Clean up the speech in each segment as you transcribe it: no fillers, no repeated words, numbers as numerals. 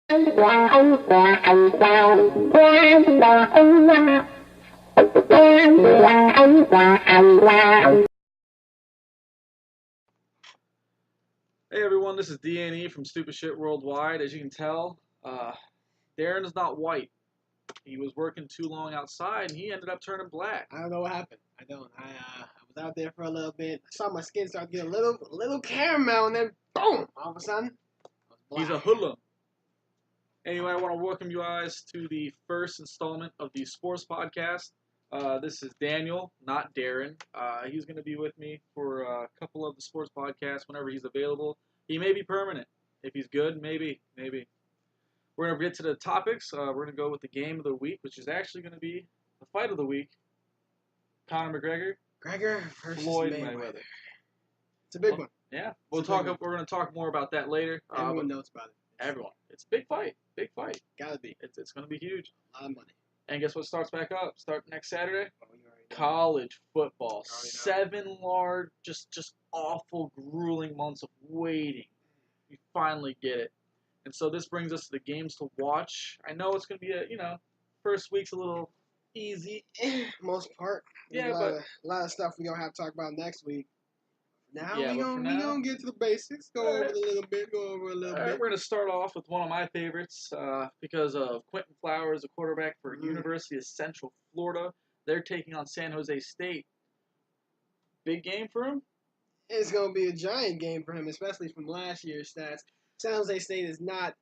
Hey everyone, this is D&E from Stupid Shit Worldwide. As you can tell, Darren is not white. He was working too long outside and he ended up turning black. I don't know what happened. I don't. I was out there for a little bit. I saw my skin start to get a little caramel, and then boom! All of a sudden, I was black. He's a hoodlum. Anyway, I want to welcome you guys to the first installment of the Sports Podcast. This is Daniel, not Darren. He's going to be with me for a couple of the sports podcasts whenever he's available. He may be permanent. If he's good, maybe. We're going to get to the topics. We're going to go with the game of the week, which is actually going to be the fight of the week. Conor McGregor versus Floyd Mayweather. It's a big one. Yeah, we're going to talk more about that later. Everyone knows about it. Everyone. It's a big fight. Gotta be. It's going to be huge. A lot of money. And guess what starts back up? Next Saturday? Oh, you already know. College football. 7 large, just awful, grueling months of waiting. You finally get it. And so this brings us to the games to watch. I know it's going to be first week's a little easy. Most part. Yeah, a lot of stuff we're going to have to talk about next week. Now yeah, we're going to get to the basics. Go over a little bit. We're going to start off with one of my favorites because of Quentin Flowers, a quarterback for University of Central Florida. They're taking on San Jose State. Big game for him? It's going to be a giant game for him, especially from last year's stats. San Jose State is not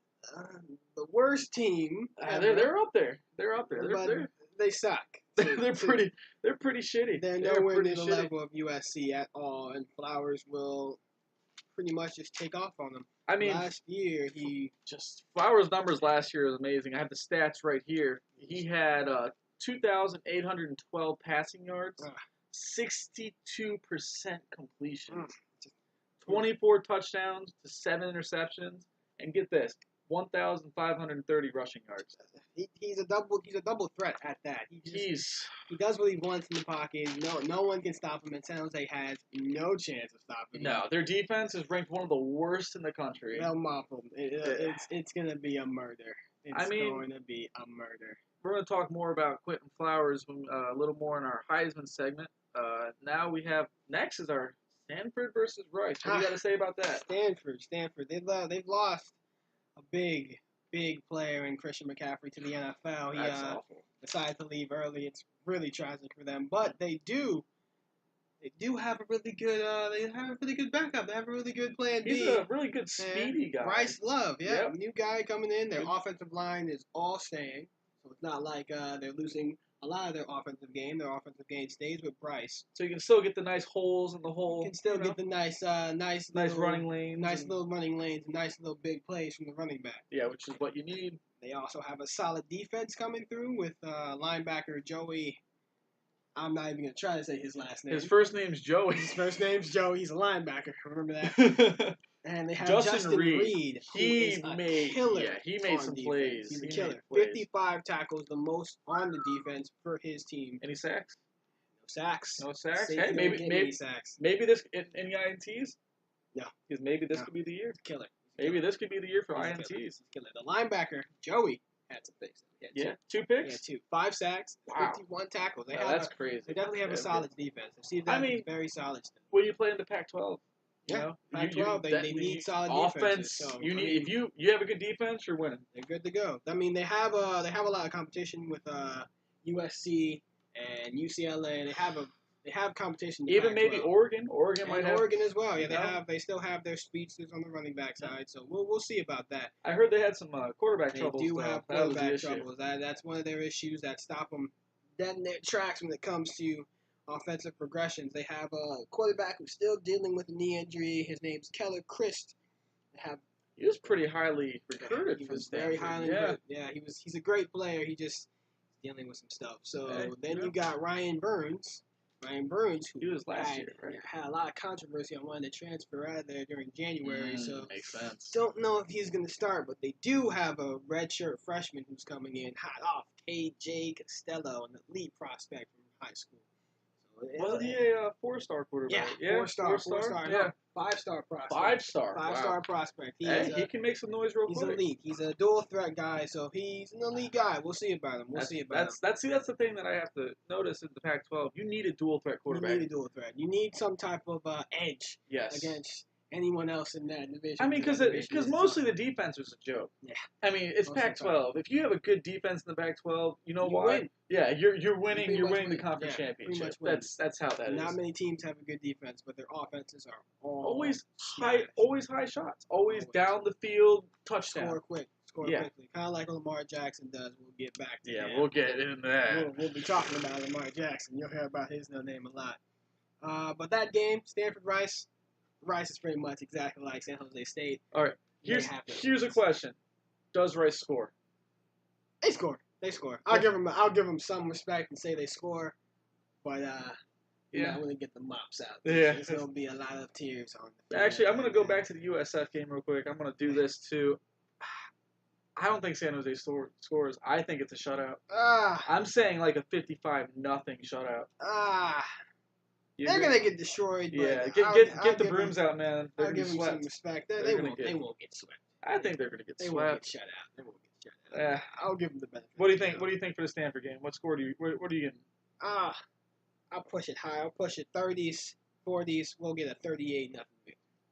the worst team. They're up there. But they suck. They're pretty shitty. They're nowhere near the level of USC at all, and Flowers will pretty much just take off on them. I mean, last year Flowers' numbers last year is amazing. I have the stats right here. He had 2,812 passing yards, 62% completion, 24 touchdowns to 7 interceptions, and get this, 1,530 rushing yards. He's a double threat at that. He does what he wants in the pocket. No one can stop him, and San Jose has no chance of stopping him. No, their defense is ranked one of the worst in the country. They'll mop him. It's gonna be a murder. It's going to be a murder. We're going to talk more about Quentin Flowers a little more in our Heisman segment. Now we have next is our Stanford versus Rice. What do you got to say about that? Stanford. They've lost a big player in Christian McCaffrey to the NFL. That's awful. Decided to leave early. It's really tragic for them. But they do have a really good backup. They have a really good plan B. He's a really good speedy guy. Bryce Love, new guy coming in. Their offensive line is all staying. So it's not like they're losing a lot of their offensive game. Their offensive game stays with Bryce. So you can still get the nice holes in the hole. You can still get the nice running lanes. Nice little running lanes, nice little big plays from the running back. Yeah, which is what you need. They also have a solid defense coming through with linebacker Joey. I'm not even going to try to say his last name. His first name's Joey. He's a linebacker. Remember that? And they have Justin Reed. He made some plays. He's a killer. 55 tackles, the most on the defense for his team. Any sacks? No sacks. Hey, maybe this any INTs? No. Because maybe this could be the year. Killer. Maybe this could be the year for INTs. Killer. The linebacker, Joey, had some picks. 2 picks? Yeah, 2. 5 sacks, wow. 51 tackles. That's crazy. They definitely have a solid defense. Very solid still. When you play in the Pac-12, Pac-12, they need solid offense. So, if you have a good defense, you're winning. They're good to go. I mean, they have a lot of competition with USC and UCLA. They have competition. Even maybe Oregon. Oregon as well. Yeah, they still have their speedsters on the running back side. So we'll see about that. I heard they had some quarterback troubles. They do have quarterback troubles. That's one of their issues that stop them dead in their tracks when it comes to offensive progressions. They have a quarterback who's still dealing with a knee injury. His name's Keller Christ. He was pretty highly recruited. He was very highly recruited. Yeah, he's a great player. He just dealing with some stuff. So you got Ryan Burns. He was last year, right? Had a lot of controversy on wanting to transfer out of there during January. So makes sense. Don't know if he's going to start, but they do have a redshirt freshman who's coming in hot off, KJ Costello, an elite prospect from high school. So Wasn't he a 4-star quarterback? Yeah, four-star. Yeah, No, 5-star prospect. 5-star. Five-star Wow. prospect. He can make some noise real he's quick. elite. He's a dual threat guy, so he's an elite guy. We'll see about him. That's the thing that I have to notice in the Pac-12. You need a dual threat quarterback. You need a dual threat. You need some type of edge against anyone else in that division. I mean, because mostly the defense is a joke. Yeah. I mean, it's Pac-12. If you have a good defense in the Pac-12, you know why? Win. Yeah, you're winning. You're winning the win. conference championship. Win. That's how that is. Not many teams have a good defense, but their offenses are always high shots, always down the field touchdown. Score quickly, kind of like Lamar Jackson does. We'll get back to him. We'll get into that. We'll be talking about Lamar Jackson. You'll hear about his name a lot. But that game, Stanford-Rice is pretty much exactly like San Jose State. All right, here's a question: does Rice score? They score. I'll give them some respect and say they score, but you're not going to get the mops out. There's going to be a lot of tears on the field. Actually, I'm going to go back to the USF game real quick. I'm going to do this too. I don't think San Jose scores. I think it's a shutout. I'm saying like a 55-0 shutout. They're gonna get destroyed. Yeah, get the brooms out, man. They're I'll give them some respect. They won't get swept. I think they're gonna get swept. They won't get shut out. I'll give them the benefit. What do you think? What do you think for the Stanford game? What score do you? What are you getting? I'll push it high. I'll push it 30s, 40s. We'll get a 38-0.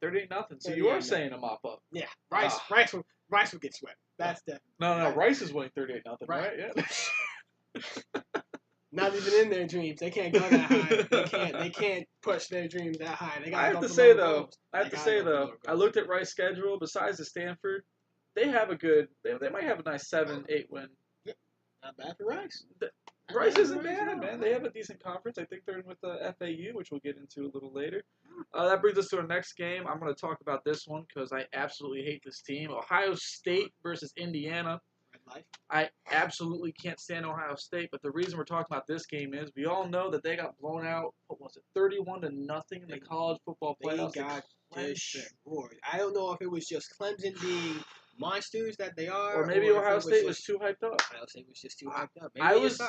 38-0. So you are saying a mop up? Yeah. Rice will get swept. That's definitely. No. Rice is winning 38-0, right? Yeah. Not even in their dreams. They can't go that high. They can't push their dreams that high. I have to say though, I looked at Rice's schedule. Besides the Stanford, they have a good. They might have a nice 7-8 win. Not bad for Rice. Rice isn't bad, man. They have a decent conference. I think they're in with the FAU, which we'll get into a little later. That brings us to our next game. I'm going to talk about this one because I absolutely hate this team. Ohio State versus Indiana. I absolutely can't stand Ohio State, but the reason we're talking about this game is we all know that they got blown out, 31-0 in the college football playoffs. They got destroyed. I don't know if it was just Clemson being monsters that they are, or maybe Ohio State was too hyped up. Ohio State was just too hyped up. I was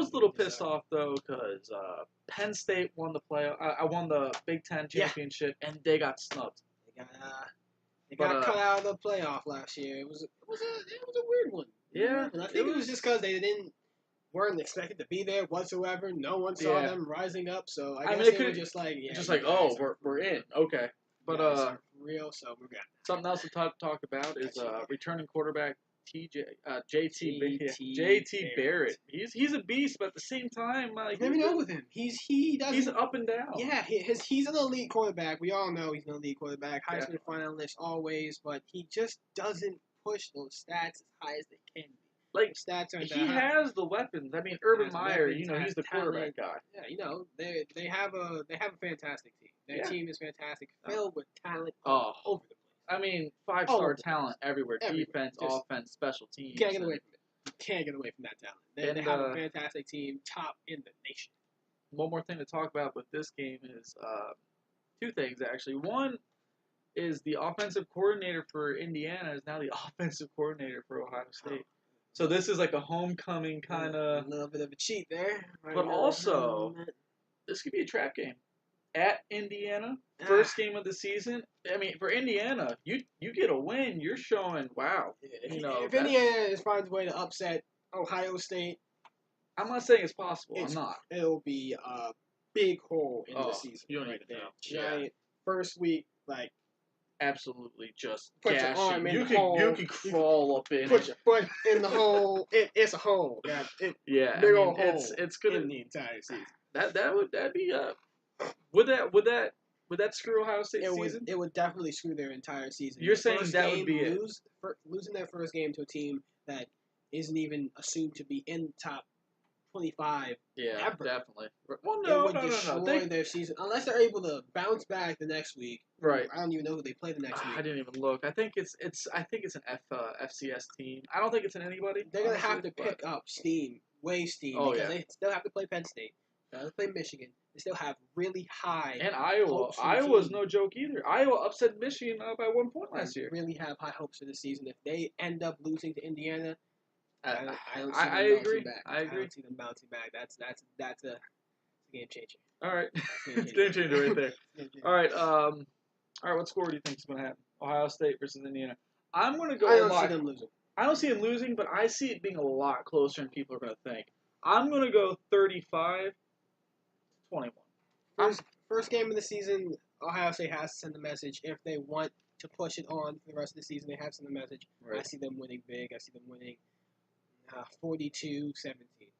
a little pissed off though because Penn State won the I won the Big Ten championship and they got snubbed. They got cut out of the playoff last year. It was a weird one. Yeah, and I think it was just because they weren't expected to be there whatsoever. No one saw them rising up, so I guess they were just like, we're in, okay. But for real, so we're good. Something else to talk about is returning quarterback JT Barrett. He's a beast, but at the same time, let me know with him. He's up and down. Yeah, he's an elite quarterback. We all know he's an elite quarterback. Heisman finalist always, but he just doesn't push those stats as high as they can be. Like stats aren't he has the weapons. I mean, Urban Meyer, he's the quarterback guy. Yeah, they have a fantastic team. Their team is fantastic, filled with talent all over the place. I mean, 5-star talent everywhere. Defense, offense, special teams. You can't get away from it. You can't get away from that talent. They have a fantastic team, top in the nation. One more thing to talk about with this game is two things, actually. One is the offensive coordinator for Indiana is now the offensive coordinator for Ohio State. So this is like a homecoming kind of... A little bit of a cheat there. But also, this could be a trap game. At Indiana, first game of the season. I mean, for Indiana, you get a win. You're showing, wow. If Indiana finds a way to upset Ohio State, I'm not saying it's possible. I'm not. It'll be a big hole in the season. You don't even know. Giant first week, like absolutely just put your arm in the hole. You can crawl up in. Put your foot in the hole. It's a hole. Yeah, big old hole. It's gonna in the entire season. That'd be Would that screw Ohio State's season? It would definitely screw their entire season. You're saying that would be losing their first game to a team that isn't even assumed to be in the top 25. Yeah, ever. Definitely. Well, no, it would destroy their season unless they're able to bounce back the next week. Right. I don't even know who they play the next week. I didn't even look. I think it's an FCS team. I don't think it's an anybody. They're gonna have to pick up steam, because they still have to play Penn State. They have to play Michigan. They still have really high and Iowa. Iowa's no joke either. Iowa upset Michigan by 1 point last year. Really have high hopes for the season. If they end up losing to Indiana, I don't see them bouncing back. I don't see them bouncing back. That's game changer. All right. It's game changer right there. All right. All right. What score do you think is going to happen? Ohio State versus Indiana. I'm going to go. I don't see them losing. I don't see them losing, but I see it being a lot closer than people are going to think. I'm going to go 35-21. First game of the season, Ohio State has to send a message. If they want to push it on for the rest of the season, they have to send a message. Right. I see them winning big. I see them winning 42-17.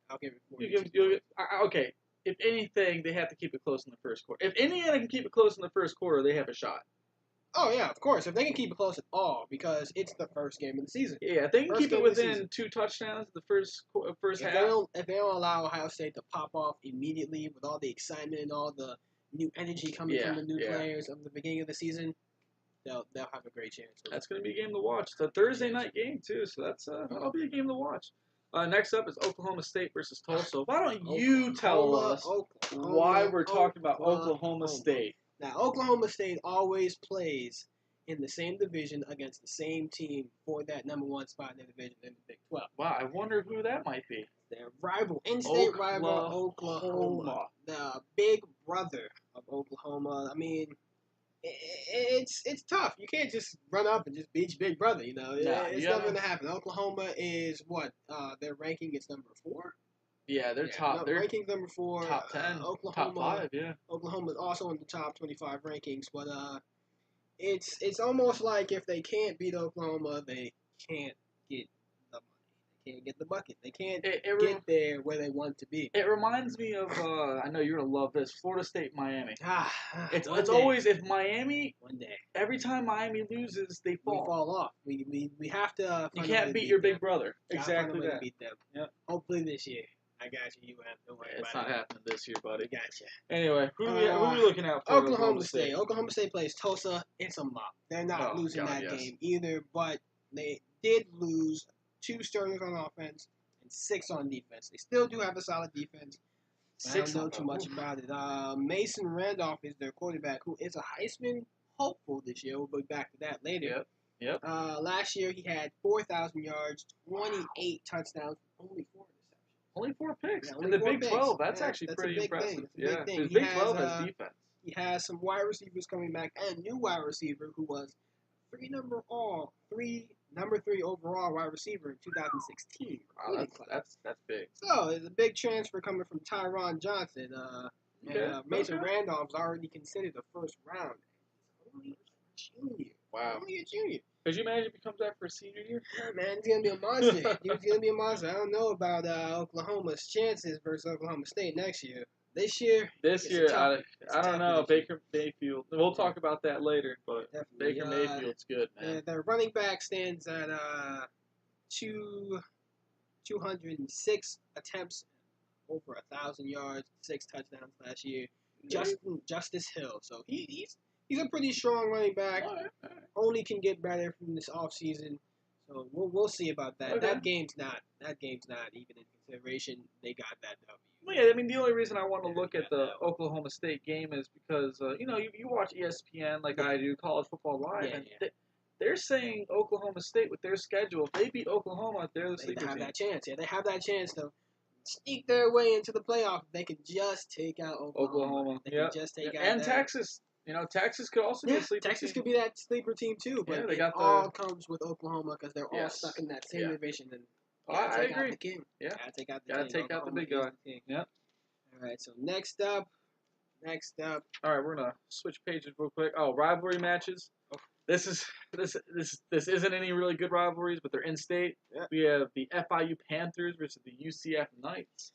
I'll give it 42. Okay. If anything, they have to keep it close in the first quarter. If Indiana can keep it close in the first quarter, they have a shot. Oh, yeah, of course. If they can keep it close at all, because it's the first game of the season. Yeah, if they can keep it within 2 touchdowns the first half. If they don't allow Ohio State to pop off immediately with all the excitement and all the new energy coming from the new players of the beginning of the season, they'll have a great chance. That's going to be a game to watch. It's a Thursday night game, too, so that'll be a game to watch. Next up is Oklahoma State versus Tulsa. Why don't you tell us why we're talking about Oklahoma State? Now, Oklahoma State always plays in the same division against the same team for that number 1 spot in the division in the Big 12. Wow, I wonder who that might be. Their rival, in-state rival, Oklahoma. The big brother of Oklahoma. I mean, it's tough. You can't just run up and just beat your big brother, you know. It's not going to happen. Oklahoma is what? Their ranking is number 4? Yeah, they're top. Their rankings number 4. Top 10. Oklahoma, top 5, yeah. Oklahoma is also in the top 25 rankings, but it's almost like if they can't beat Oklahoma, they can't get the money. They can't get the bucket. They can't get there where they want to be. It reminds me of I know you're gonna love this, Florida State, Miami. It's always if Miami. One day. Every time Miami loses, they fall. We fall off. We have to. You can't beat your big brother. Exactly that. Beat them. Yep. Hopefully this year. I got you. You have no worry about it. It's not happening this year, buddy. Gotcha. Anyway, who are we looking at for Oklahoma State? Oklahoma State plays Tulsa. It's a mop. They're not losing that game either, but they did lose 2 starters on offense and 6 on defense. They still do have a solid defense. I don't know too much about it. Mason Randolph is their quarterback, who is a Heisman hopeful this year. We'll be back to that later. Yep. Last year he had 4,000 yards, 28 touchdowns, only 4. Only 4 picks. Yeah, in the Big 12, that's actually pretty impressive. Yeah, the Big 12 has defense. He has some wide receivers coming back, and a new wide receiver who was number 3 overall wide receiver in 2016. Wow, that's big. So there's a big transfer coming from Tyron Johnson. Mason Randolph's already considered a first round. Only a junior. Wow. Only a junior. Could you imagine if he comes out for a senior year? Yeah, man, he's going to be a monster. He's going to be a monster. I don't know about Oklahoma's chances versus Oklahoma State next year. This year, I don't know. Baker Mayfield. We'll talk about that later, but definitely. Baker Mayfield's good, man. Their running back stands at 206 attempts, over 1,000 yards, 6 touchdowns last year. Justice Hill. So he's a pretty strong running back. All right. Only can get better from this offseason. So we'll see about that. Okay. That game's not even in consideration. They got that W. Well, yeah, I mean, the only reason I want to look at the Oklahoma State game is because, you watch ESPN like I do, College Football Live, and they're saying Oklahoma State with their schedule, if they beat Oklahoma, they're the sleeper team. They have that chance. Yeah, they have that chance to sneak their way into the playoff. They can just take out Oklahoma. They can just take out and Texas. Texas could also be a sleeper team. Texas could be that sleeper team too, but it all comes with Oklahoma because they're all stuck in that same division. And I agree. The king. Yeah. Gotta take out the big guy. Yeah. All right. So next up. All right, we're gonna switch pages real quick. Oh, rivalry matches. This isn't any really good rivalries, but they're in state. Yeah. We have the FIU Panthers versus the UCF Knights.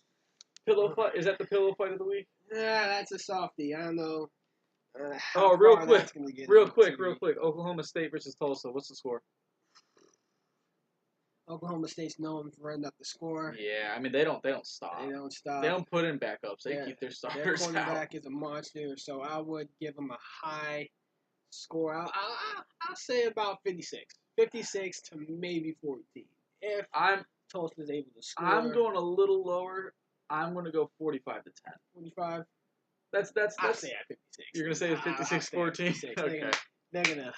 Pillow fight. Is that the pillow fight of the week? Yeah, that's a softie. I don't know. Real quick. Oklahoma State versus Tulsa. What's the score? Oklahoma State's known for running up the score. Yeah, I mean they don't stop. They don't stop. They don't put in backups. They keep their starters out. Their quarterback is a monster, so I would give them a high score. I'll say about 56 to maybe 14. If Tulsa's able to score, I'm going a little lower. I'm going to go 45 to 10. 45. That's. I'll say at 56. You're gonna say it's 56-14. Okay. They're gonna.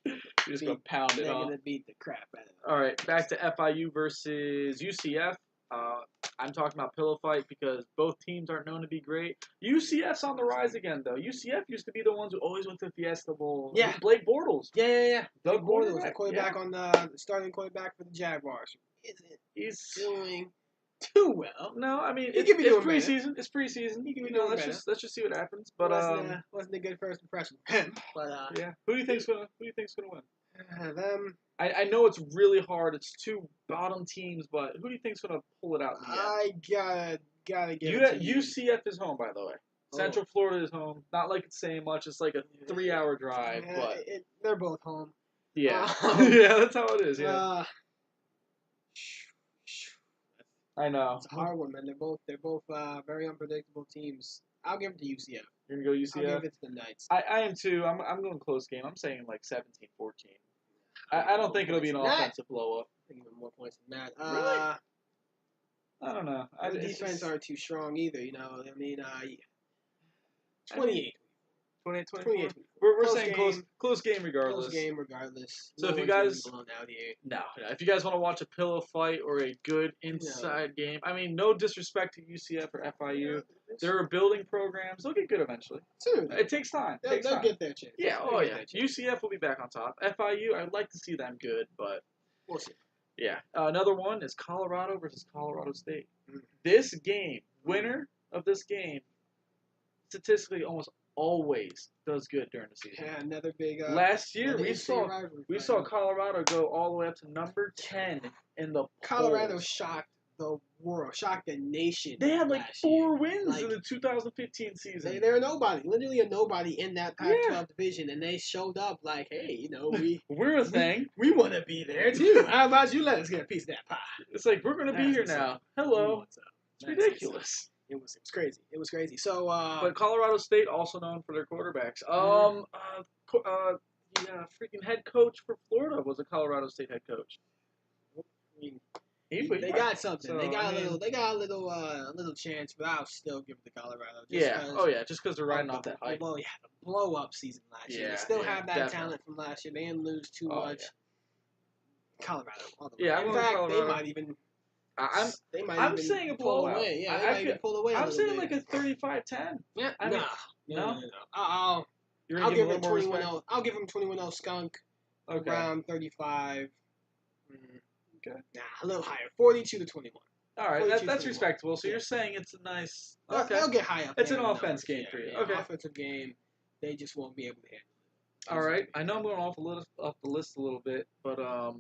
You're just gonna pound it off. They're gonna beat the crap out of it. All right, back to FIU versus UCF. I I'm talking about pillow fight because both teams aren't known to be great. UCF's on the rise again, though. UCF used to be the ones who always went to Fiesta Bowl. Yeah. Blake Bortles. Yeah. Doug Bortles, the quarterback. quarterback on the starting quarterback for the Jaguars. He's doing too well. No, I mean, it's preseason. It's preseason. He could be doing let's better. just see what happens. But wasn't a good first impression. But yeah. Who do you think's gonna win? Them. I know it's really hard. It's two bottom teams, but who do you think's gonna pull it out in the end? I gotta give it to you. UCF is home, by the way. Central Florida is home. Not like it's saying much. It's like a 3-hour drive, but they're both home. Yeah, yeah, that's how it is. Yeah. I know. It's a hard one, man. They're both very unpredictable teams. I'll give it to UCF. You're gonna go UCF? I'll give it to the Knights. I am too. I'm going close game. I'm saying like 17-14. I don't think it'll be an offensive blow up. I think even more points than that. Really? I don't know. The defense aren't too strong either. You know, I mean, 28. 28. We're saying close game regardless. Close game regardless. So if you guys if you guys want to watch a pillow fight or a good inside game, I mean, no disrespect to UCF or FIU, there are building programs. They'll get good eventually. True. It takes time. They'll get their chance. Yeah. UCF will be back on top. FIU, I'd like to see them good, but we'll see. Yeah. Another one is Colorado versus Colorado State. This game, winner of this game, statistically almost always does good during the season. Yeah, another big. Last year we saw Colorado go all the way up to number 10 in the Colorado polls. Shocked the world, shocked the nation. They had like 4 wins in the 2015 season. They're nobody, literally a nobody in that Pac-12 division, and they showed up like, hey, you know, we're a thing. We want to be there too. How about you let us get a piece of that pie? It's like we're gonna be here now. Hello. It's ridiculous. It was crazy. It was crazy. So, but Colorado State also known for their quarterbacks. Freaking head coach for Florida was a Colorado State head coach. I mean, they got something. So, they got a little chance, but I'll still give it to Colorado. Just because they're riding off that hype. Well, yeah, the blow up season last year. They still have that talent from last year. They didn't lose too much. Yeah. Colorado. In fact, they might even. I'm saying a blowout. Yeah, they might even pull away. I'm saying like a 35-10. Yeah. No. I'll give them 21-0. I'll give them 21-0 skunk. Okay. Around 35. Okay. Nah, a little higher. 42-21. All right, that's respectable. So you're saying it's a nice. Okay. They'll get high up. It's an offense game for you. Okay. Offensive game. They just won't be able to handle it. All right. I know I'm going off the list a little bit, but I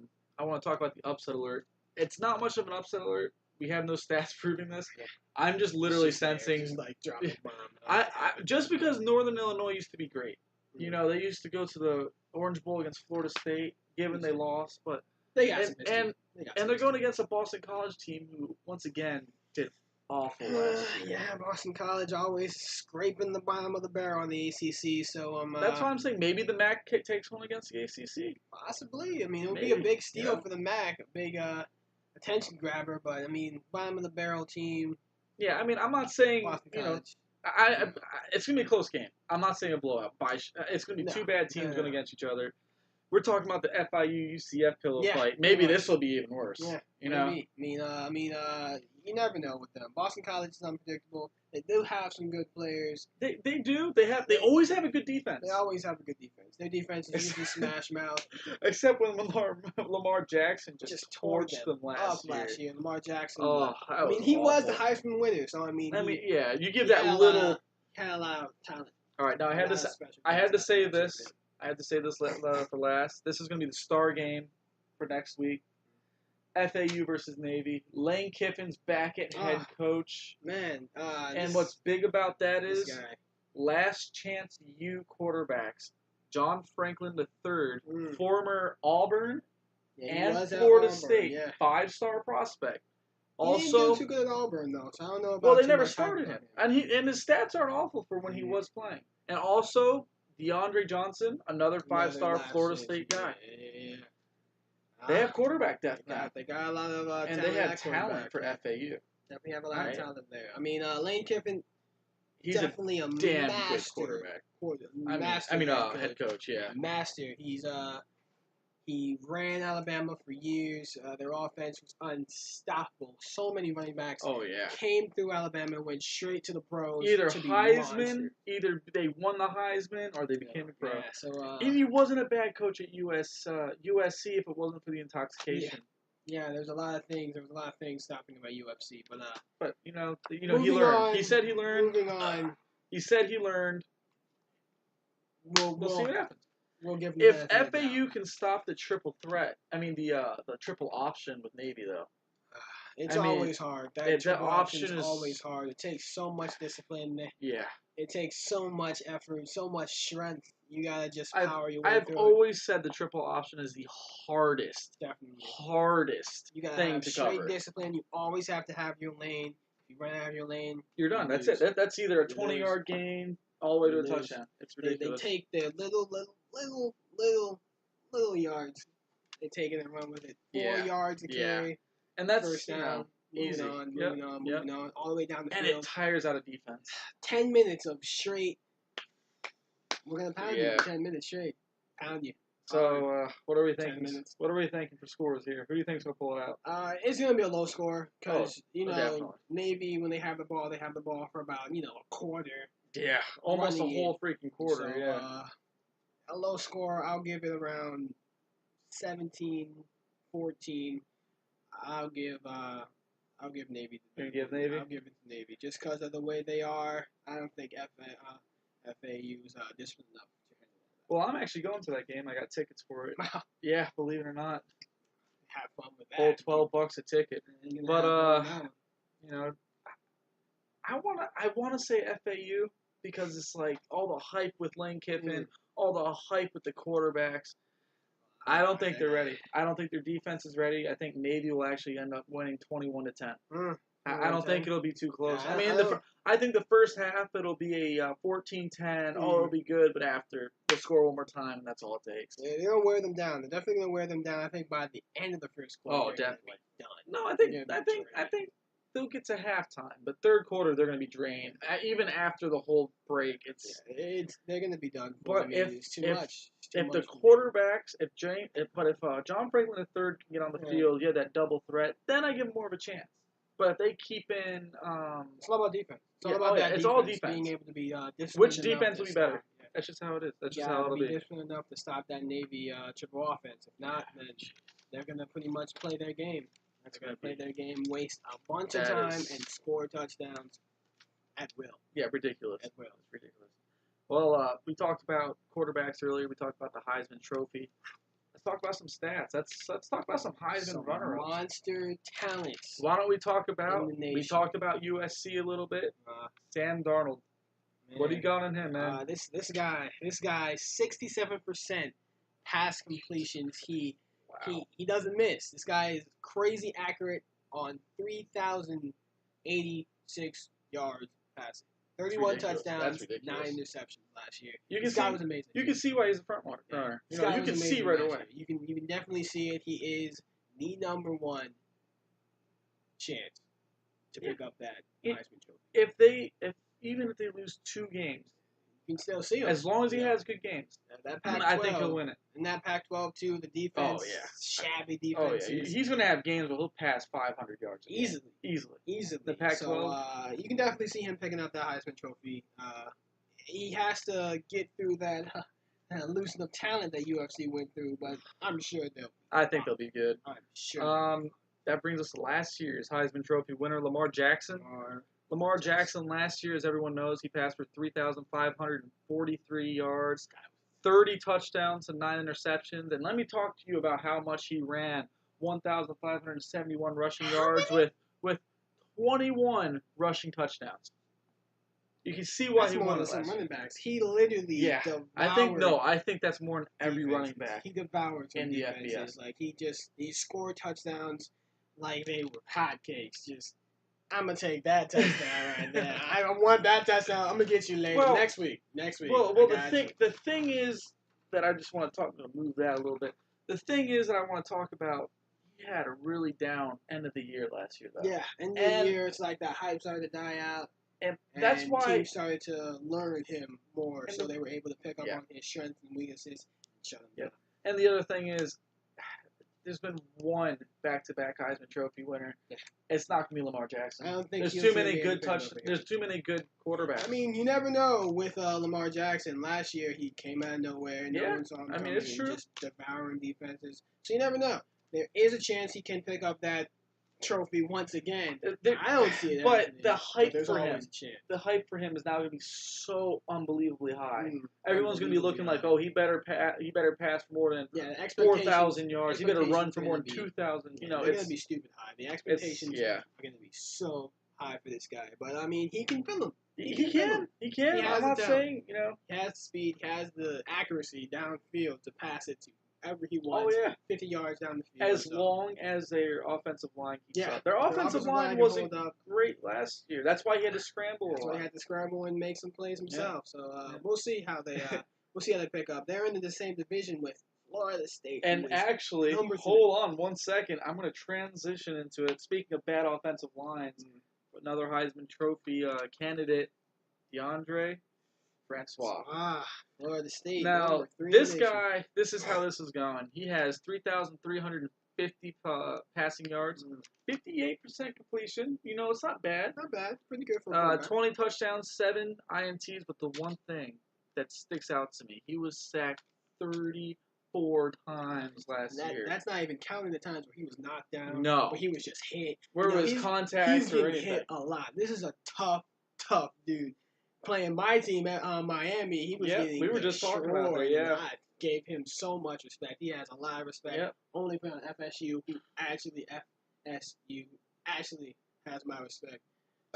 want to talk about the upset alert. It's not much of an upset alert. We have no stats proving this. Yeah. I'm just literally sensing. Just like dropping a bomb. Just because Northern Illinois used to be great. You know, they used to go to the Orange Bowl against Florida State, given they lost, but they got and they're going against a Boston College team who, once again, did awful last year. Yeah, Boston College always scraping the bottom of the barrel on the ACC. So that's why I'm saying maybe the MAC takes one against the ACC. Possibly. I mean, it would be a big steal for the MAC, a big attention grabber. But I mean, bottom of the barrel team. Yeah, I mean, I'm not saying Boston College. It's gonna be a close game. I'm not saying a blowout. It's gonna be two bad teams going against each other. We're talking about the FIU UCF pillow fight. Maybe this will be even worse. Yeah, you know. I mean, you never know with them. Boston College is unpredictable. They do have some good players. They do. They always have a good defense. They always have a good defense. Their defense is usually smash mouth. Except when Lamar Jackson just torched them last year. Lamar Jackson. I mean, he was the Heisman winner. So yeah, you give that little. Had a lot of talent. All right, now I had to say this. I had to say this for last. This is going to be the star game for next week. FAU versus Navy. Lane Kiffin's back at head coach. Man. And what's big about that is last chance U quarterbacks. John Franklin III, former Auburn and Florida State, 5-star prospect. Also, he didn't do too good at Auburn, though, so I don't know about Well, they never started him. And his stats aren't awful for when he was playing. And also, DeAndre Johnson, another 5-star Florida State guy. Yeah. They have quarterback depth now. They got a lot of talent. And they have talent for FAU. Definitely have a lot of talent there. I mean, Lane Kiffin, he's definitely a damn master good quarterback. Head coach, yeah. Master. He's He ran Alabama for years. Their offense was unstoppable. So many running backs came through Alabama and went straight to the pros. Either to be Heisman, either they won the Heisman or they became a pro. Yeah, so, and he wasn't a bad coach at USC if it wasn't for the intoxication. Yeah, there's a lot of things. There was a lot of things stopping him at UFC, but you know he learned. He said he learned. Moving on. He said he learned. We'll see what happens. We'll give him if FAU can stop the triple threat, I mean the triple option with Navy though. It's always hard. That triple option is always hard. It takes so much discipline. Yeah. It takes so much effort, so much strength. You gotta just power your way I've through always said the triple option is the hardest. Definitely. Hardest you gotta thing have to straight cover. Discipline. You always have to have your lane. If you run out of your lane, you're done. That's it. That's either a 20-yard gain all the way to a touchdown. It's ridiculous. They take their little yards. They take it and run with it. 4 yards to carry. And that's first down. Moving on, all the way down the field. And it tires out of defense. 10 minutes of straight. We're gonna pound you for 10 minutes straight. Pound you. So what are we thinking? What are we thinking for scores here? Who do you think's gonna pull it out? It's gonna be a low score because definitely. Navy when they have the ball for about a quarter. Yeah, almost a whole freaking quarter. So, a low score. I'll give it around 17-14. I'll give Navy. You give Navy? I'll give it to Navy just because of the way they are. I don't think FAU's disciplined enough. Well, I'm actually going to that game. I got tickets for it. Wow. Yeah, believe it or not. Have fun with that. $12 a ticket. But I wanna say FAU because it's like all the hype with Lane Kiffin, all the hype with the quarterbacks. I don't think they're ready. I don't think their defense is ready. I think Navy will actually end up winning 21-10. I don't think it'll be too close. Yeah, I mean, I think the first half it'll be a 14-10. Oh, it'll be good, but after they'll score one more time, and that's all it takes. Yeah, they're gonna wear them down. They're definitely gonna wear them down. I think by the end of the first quarter. Oh, definitely done. No, I think they'll get to halftime, but third quarter they're gonna be drained. Even after the whole break, they're gonna be done. But it's too much. If the quarterbacks, if John Franklin III can get on the field, that double threat, then I give him more of a chance. But if they keep in, it's all about defense. It's all about that it's defense, all defense. Being able to be disciplined. Which defense will be better? Yeah. That's just how it is. That's just how it'll be. Disciplined enough to stop that Navy triple offense. If not, then they're gonna pretty much play their game. They're gonna play their game, waste a bunch of time, and score touchdowns at will. Yeah, ridiculous. At will. It's ridiculous. Well, we talked about quarterbacks earlier. We talked about the Heisman Trophy. Let's talk about some stats. Let's talk about some Heisman runner-ups. Monster talents. Why don't we talk about? We talked about USC a little bit. Sam Darnold. Man. What do you got on him, man? This guy, 67% pass completions. He doesn't miss. This guy is crazy accurate on 3,086 yards passing. 31 touchdowns, 9 interceptions last year. This guy was amazing. You can see why he's a front runner. You can see right away. You can definitely see it. He is the #1 chance to pick up that Heisman Trophy. Even if they lose 2 games, you can still see him. As long as he has good games, I think he'll win it. And that Pac-12 too, the defense, shabby defense. Oh yeah, he's gonna have games where he'll pass 500 yards easily. The Pac-12. So you can definitely see him picking up that Heisman Trophy. He has to get through that loosen of talent that UFC went through, but I'm sure they'll. I think they'll be good. I'm sure. That brings us to last year's Heisman Trophy winner, Lamar Jackson. Lamar Jackson last year, as everyone knows, he passed for 3,543 yards, 30 touchdowns and 9 interceptions. And let me talk to you about how much he ran: 1,571 rushing yards with 21 rushing touchdowns. You can see why he won some running backs. He literally devoured. I think that's more than every running back. He devoured in the FBS. Like he scored touchdowns like they were hotcakes. I'm gonna take that touchdown right there. I don't want that touchdown. I'm gonna get you later next week. Well, the thing is that I just want to talk. Move that a little bit. The thing is that I want to talk about. He had a really down end of the year last year, though. Yeah, end of the year, it's like that hype started to die out. And that's why teams started to learn him more, so they were able to pick up on his strengths and weaknesses and shut him down. And the other thing is, there's been one back-to-back Heisman Trophy winner. Yeah. It's not gonna be Lamar Jackson. I don't think there's too many good There's too many good quarterbacks. I mean, you never know with Lamar Jackson. Last year he came out of nowhere. No one saw him coming. It's true. Just devouring defenses. So you never know. There is a chance he can pick up that trophy once again. I don't see it. But the hype for him is now going to be so unbelievably high. Everyone's going to be looking like, oh, he better pass for more than 4,000 yards. He better run for more than 2,000. You know, it's going to be stupid high. The expectations are going to be so high for this guy. But I mean, he can fill them. He can. I'm not saying, you know. He has the speed. He has the accuracy downfield to pass it to whoever he wants. 50 yards down the field. As long as their offensive line keeps up. Their offensive line wasn't great last year. That's why he had to scramble. That's why he had to scramble and make some plays himself. So we'll see how they pick up. They're in the same division with Florida State. And actually, hold on 1 second. I'm going to transition into it. Speaking of bad offensive lines, another Heisman Trophy candidate, DeAndre Francois. Florida State. Now, this guy, this is how this is going. He has 3,350 passing yards, 58% completion. You know, it's not bad. Not bad. Pretty good for 20 touchdowns, 7 INTs. But the one thing that sticks out to me, he was sacked 34 times last year. That's not even counting the times where he was knocked down. No. Where he was just hit. Where it was contact he's or getting anything. hit a lot. This is a tough dude. Playing my team at Miami, he was getting we were just talking about that, I gave him so much respect. He has a lot of respect. Only playing on FSU, who actually has my respect.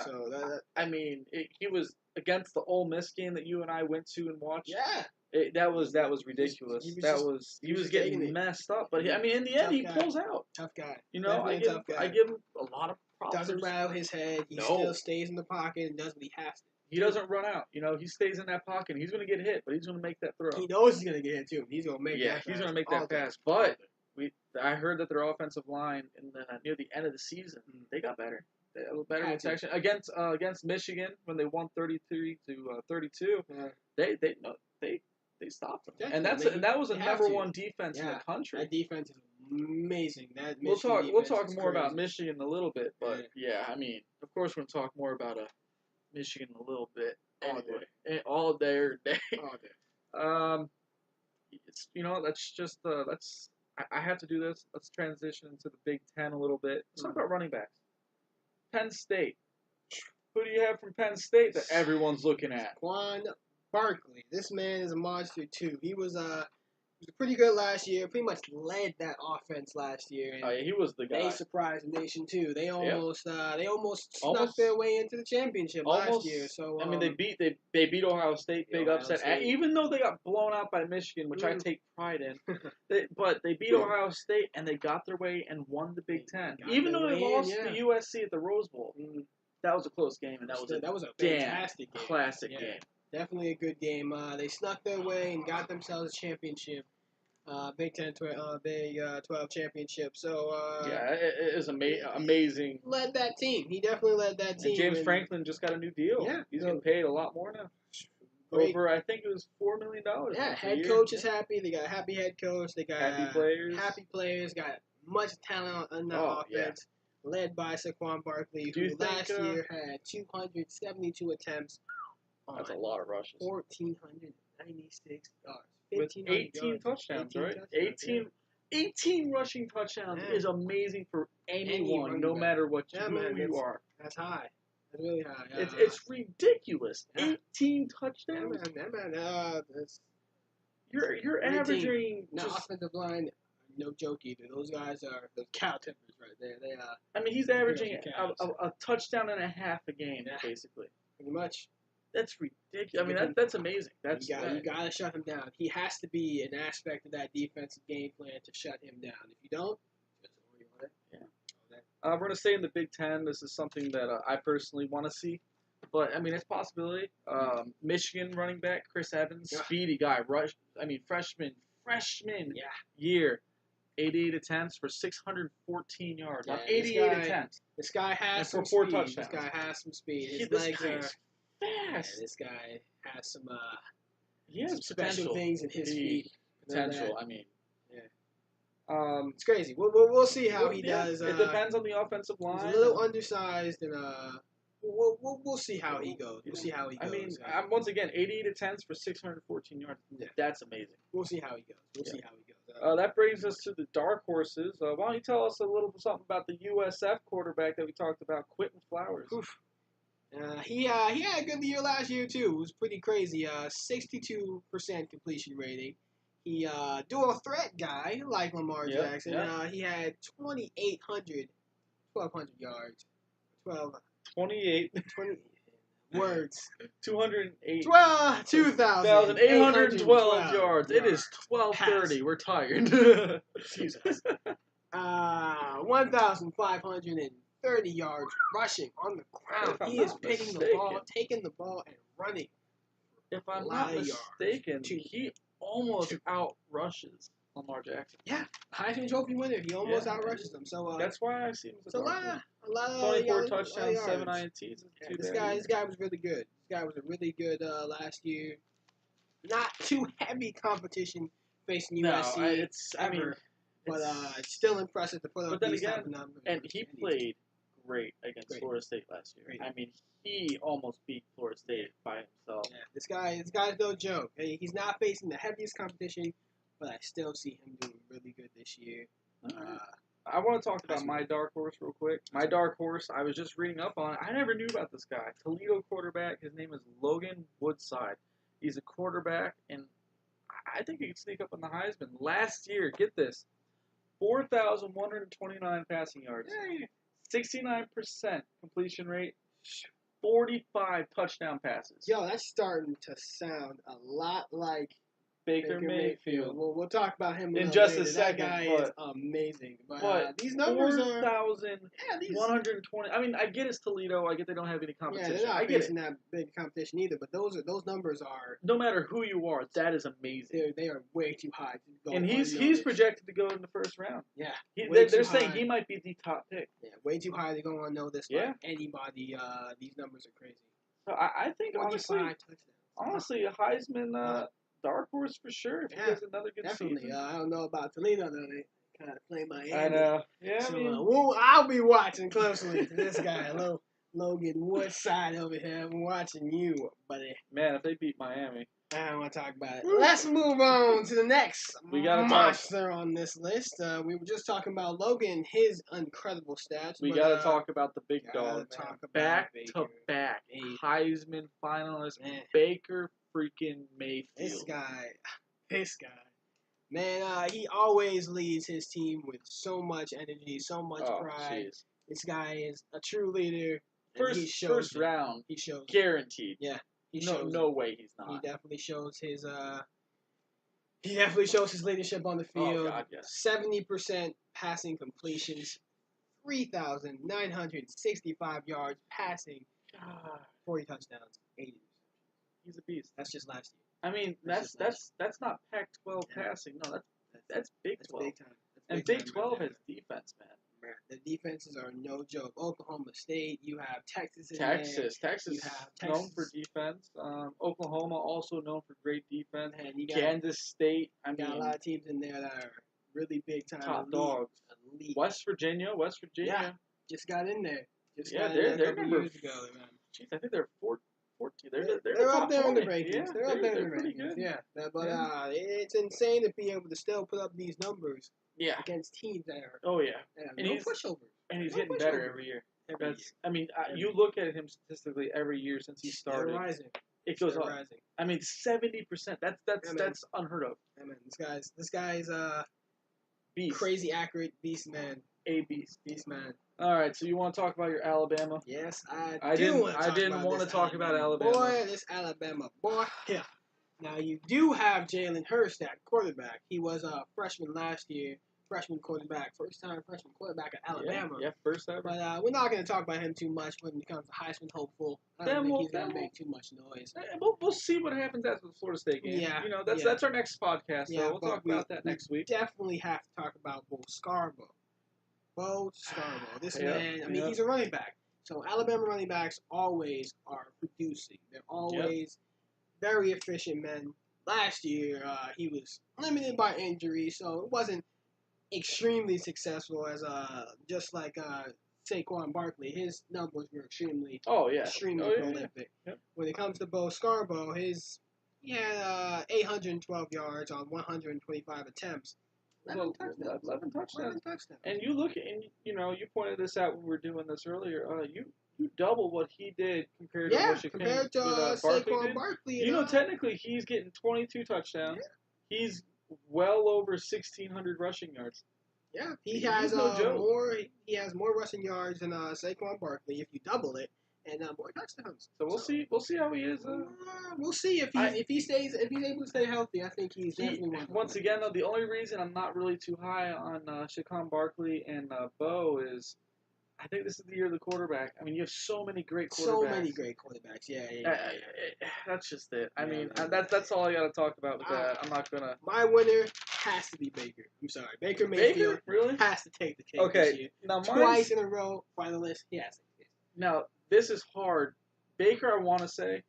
So I mean, he was against the Ole Miss game that you and I went to and watched. Yeah. That was ridiculous. He was getting messed up, but I mean, in the end, he pulls out. Tough guy. You know, I give him a lot of props. Doesn't rattle his head. He still stays in the pocket and does what he has to. He doesn't run out. You know, he stays in that pocket. He's going to get hit, but he's going to make that throw. He knows he's going to get hit too. He's going to make that pass. He's going to make that pass. But I heard that their offensive line near the end of the season, they got better. They had a better protection against Michigan when they won 33-32. They stopped them, and that was a number one defense in the country. That defense is amazing. We'll talk more about Michigan in a little bit, but I mean, of course, we're going to talk more about Michigan a little bit. All day. It's that's just I have to do this. Let's transition into the Big Ten a little bit. Let's talk about running backs. Penn State. Who do you have from Penn State that everyone's looking at? Saquon Barkley. This man is a monster too. He was pretty good last year. Pretty much led that offense last year. And he was the guy. They surprised the nation too. They almost snuck their way into the championship last year. So I mean, they beat Ohio State, big upset. Even though they got blown out by Michigan, which I take pride in, but they beat Ohio State and they got their way and won the Big Ten. Even though they lost to USC at the Rose Bowl, that was a close game, and that was a fantastic game. Classic game. Definitely a good game. They snuck their way and got themselves a championship. Big 12 championship. So it is amazing. Led that team. He definitely led that team. And James Franklin just got a new deal. Yeah, he's getting paid a lot more now. Over, I think it was $4 million. Yeah, head coach is happy. They got a happy head coach. They got happy players. Got much talent on the offense. Led by Saquon Barkley, who last year had 272 attempts. That's a lot of rushes. 1,496 yards. With 18 touchdowns, right? 18 rushing touchdowns is amazing for anyone, no matter who you are. That's high. That's really high. It's ridiculous. 18 touchdowns. You're averaging. Now, offensive line, no joke either. Those guys are the cow tippers right there. I mean, he's averaging a touchdown and a half a game, basically. Pretty much. That's ridiculous. I mean, that's amazing. You gotta shut him down. He has to be an aspect of that defensive game plan to shut him down. If you don't, just worry about it. We're gonna stay in the Big Ten. This is something that I personally want to see, but I mean, it's a possibility. Michigan running back Chris Evans, speedy guy, freshman year. 88 attempts for 614 yards. 88 attempts. This guy has some speed. 4 touchdowns. This guy has some speed. His legs are fast. Yeah, this guy has some special things in his feet. Potential. I mean, It's crazy. We'll see how he does. It depends on the offensive line. He's a little undersized, and we'll see how he goes. We'll see how he goes. I mean, once again, 88 attempts for 614 yards. Yeah. That's amazing. We'll see how he goes. We'll see how he goes. That brings us to the dark horses. Why don't you tell us a little something about the USF quarterback that we talked about, Quentin Flowers? Oof. He had a good year last year too. It was pretty crazy. 62% completion rating. He dual threat guy like Lamar Jackson. He had 1,200 yards. 28 words. 208. 2,812 yards. It is 12:30. We're tired. Jesus. 1,530 yards rushing on the ground. He is picking the ball, taking the ball, and running. If I'm not mistaken, he almost outrushes Lamar Jackson. Yeah, Heisman Trophy winner. He almost outrushes him. So that's why I see him as a lot of 24 touchdowns, 7 INTs. This guy was really good. This guy was really good last year. Not too heavy competition facing USC. But it's still impressive to put up these type of numbers. And he played great against Florida State last year. I mean, he almost beat Florida State by himself. Yeah, this guy's no joke. He's not facing the heaviest competition, but I still see him doing really good this year. I want to talk about my dark horse real quick. My dark horse, I was just reading up on it. I never knew about this guy. Toledo quarterback. His name is Logan Woodside. He's a quarterback, and I think he could sneak up on the Heisman. Last year, get this, 4,129 passing yards, 69% completion rate, 45 touchdown passes. Yo, that's starting to sound a lot like Baker Mayfield. We'll talk about him in just a second. That guy is amazing. But these numbers 4,120. I mean, I get it's Toledo. I get they don't have any competition. Yeah, they're not facing that big competition either. But those numbers are. No matter who you are, that is amazing. They are way too high to go. And he's projected to go in the first round. Yeah, they're saying he might be the top pick. Yeah, way too high to go unnoticed by anybody. These numbers are crazy. So I think honestly, a Heisman. Dark horse for sure. If he has another good season. I don't know about Toledo though. They kind of play Miami. I know. Yeah. So, I'll be watching closely to this guy, Logan Woodside over here. I'm watching you, buddy. Man, if they beat Miami. I don't want to talk about it. Let's move on to the next monster on this list. We were just talking about Logan, his incredible stats. We got to talk about the big dog. Back-to-back Heisman finalist, Baker freaking Mayfield. This guy. Man, he always leads his team with so much energy, so much pride. Geez. This guy is a true leader. First round. He shows. Guaranteed. Yeah. No way he's not. He definitely shows his leadership on the field. Oh God, yes. 70% passing completions, 3,965 yards passing, 40 touchdowns, 80. He's a beast. That's just last year. I mean, that's not Pac-12 passing. No, that's Big 12. Big time. And Big 12 has defense, man. The defenses are no joke. Oklahoma State, you have Texas. Texas known for defense. Oklahoma also known for great defense. And you got Kansas State. I mean, got a lot of teams in there that are really big time. Top dogs. Elite. West Virginia. Yeah, just got in there. They're number years ago, man. Jeez, I think they're 14. They're up there in the rankings. Yeah, they're up there in the rankings. Yeah, but it's insane to be able to still put up these numbers. Yeah. Against teams that are. Oh yeah. And no pushovers. And he's getting better every year. I mean, you look at him statistically every year since he started. Rising. It goes up. Rising. I mean, 70%. That's unheard of. I mean, this guy's beast. Crazy accurate beast man. A beast. Beast man. All right, so you want to talk about your Alabama? Yes, I didn't want to talk about Alabama. Boy, this Alabama boy. Yeah. Now you do have Jalen Hurst at quarterback. He was a freshman last year. Freshman quarterback, first-time freshman quarterback at Alabama. Yeah, first ever. But we're not going to talk about him too much when it comes to Heisman hopeful. I don't think he's going to make too much noise. We'll see what happens after the Florida State game. Yeah, that's our next podcast. So we'll talk about that next week. Definitely have to talk about Bo Scarborough. This man, I mean, he's a running back. So Alabama running backs always are producing. They're always very efficient men. Last year, he was limited by injury, so it wasn't extremely successful as just like Saquon Barkley. His numbers were extremely prolific. Yeah. When it comes to Bo Scarborough, he had 812 yards on 125 attempts. 11 touchdowns. 11 touchdowns. And you look, and you pointed this out when we were doing this earlier. You double what he did compared to what compared to Saquon Barkley. Technically he's getting 22 touchdowns. Yeah. He's well over 1,600 rushing yards. Yeah, he has more. He has more rushing yards than Saquon Barkley if you double it, and more touchdowns. So we'll see. We'll see how he is. We'll see if he's able to stay healthy. I think he's definitely one. Once again, though, the only reason I'm not really too high on Saquon Barkley and Bo is, I think this is the year of the quarterback. I mean, you have so many great quarterbacks. Yeah. That's just it. I mean, that's all I got to talk about with that. I'm not gonna. My winner has to be Baker. I'm sorry, Baker Mayfield really has to take the cake this year. Now twice in a row, finalist. He has to. Now this is hard. Baker, I want to say,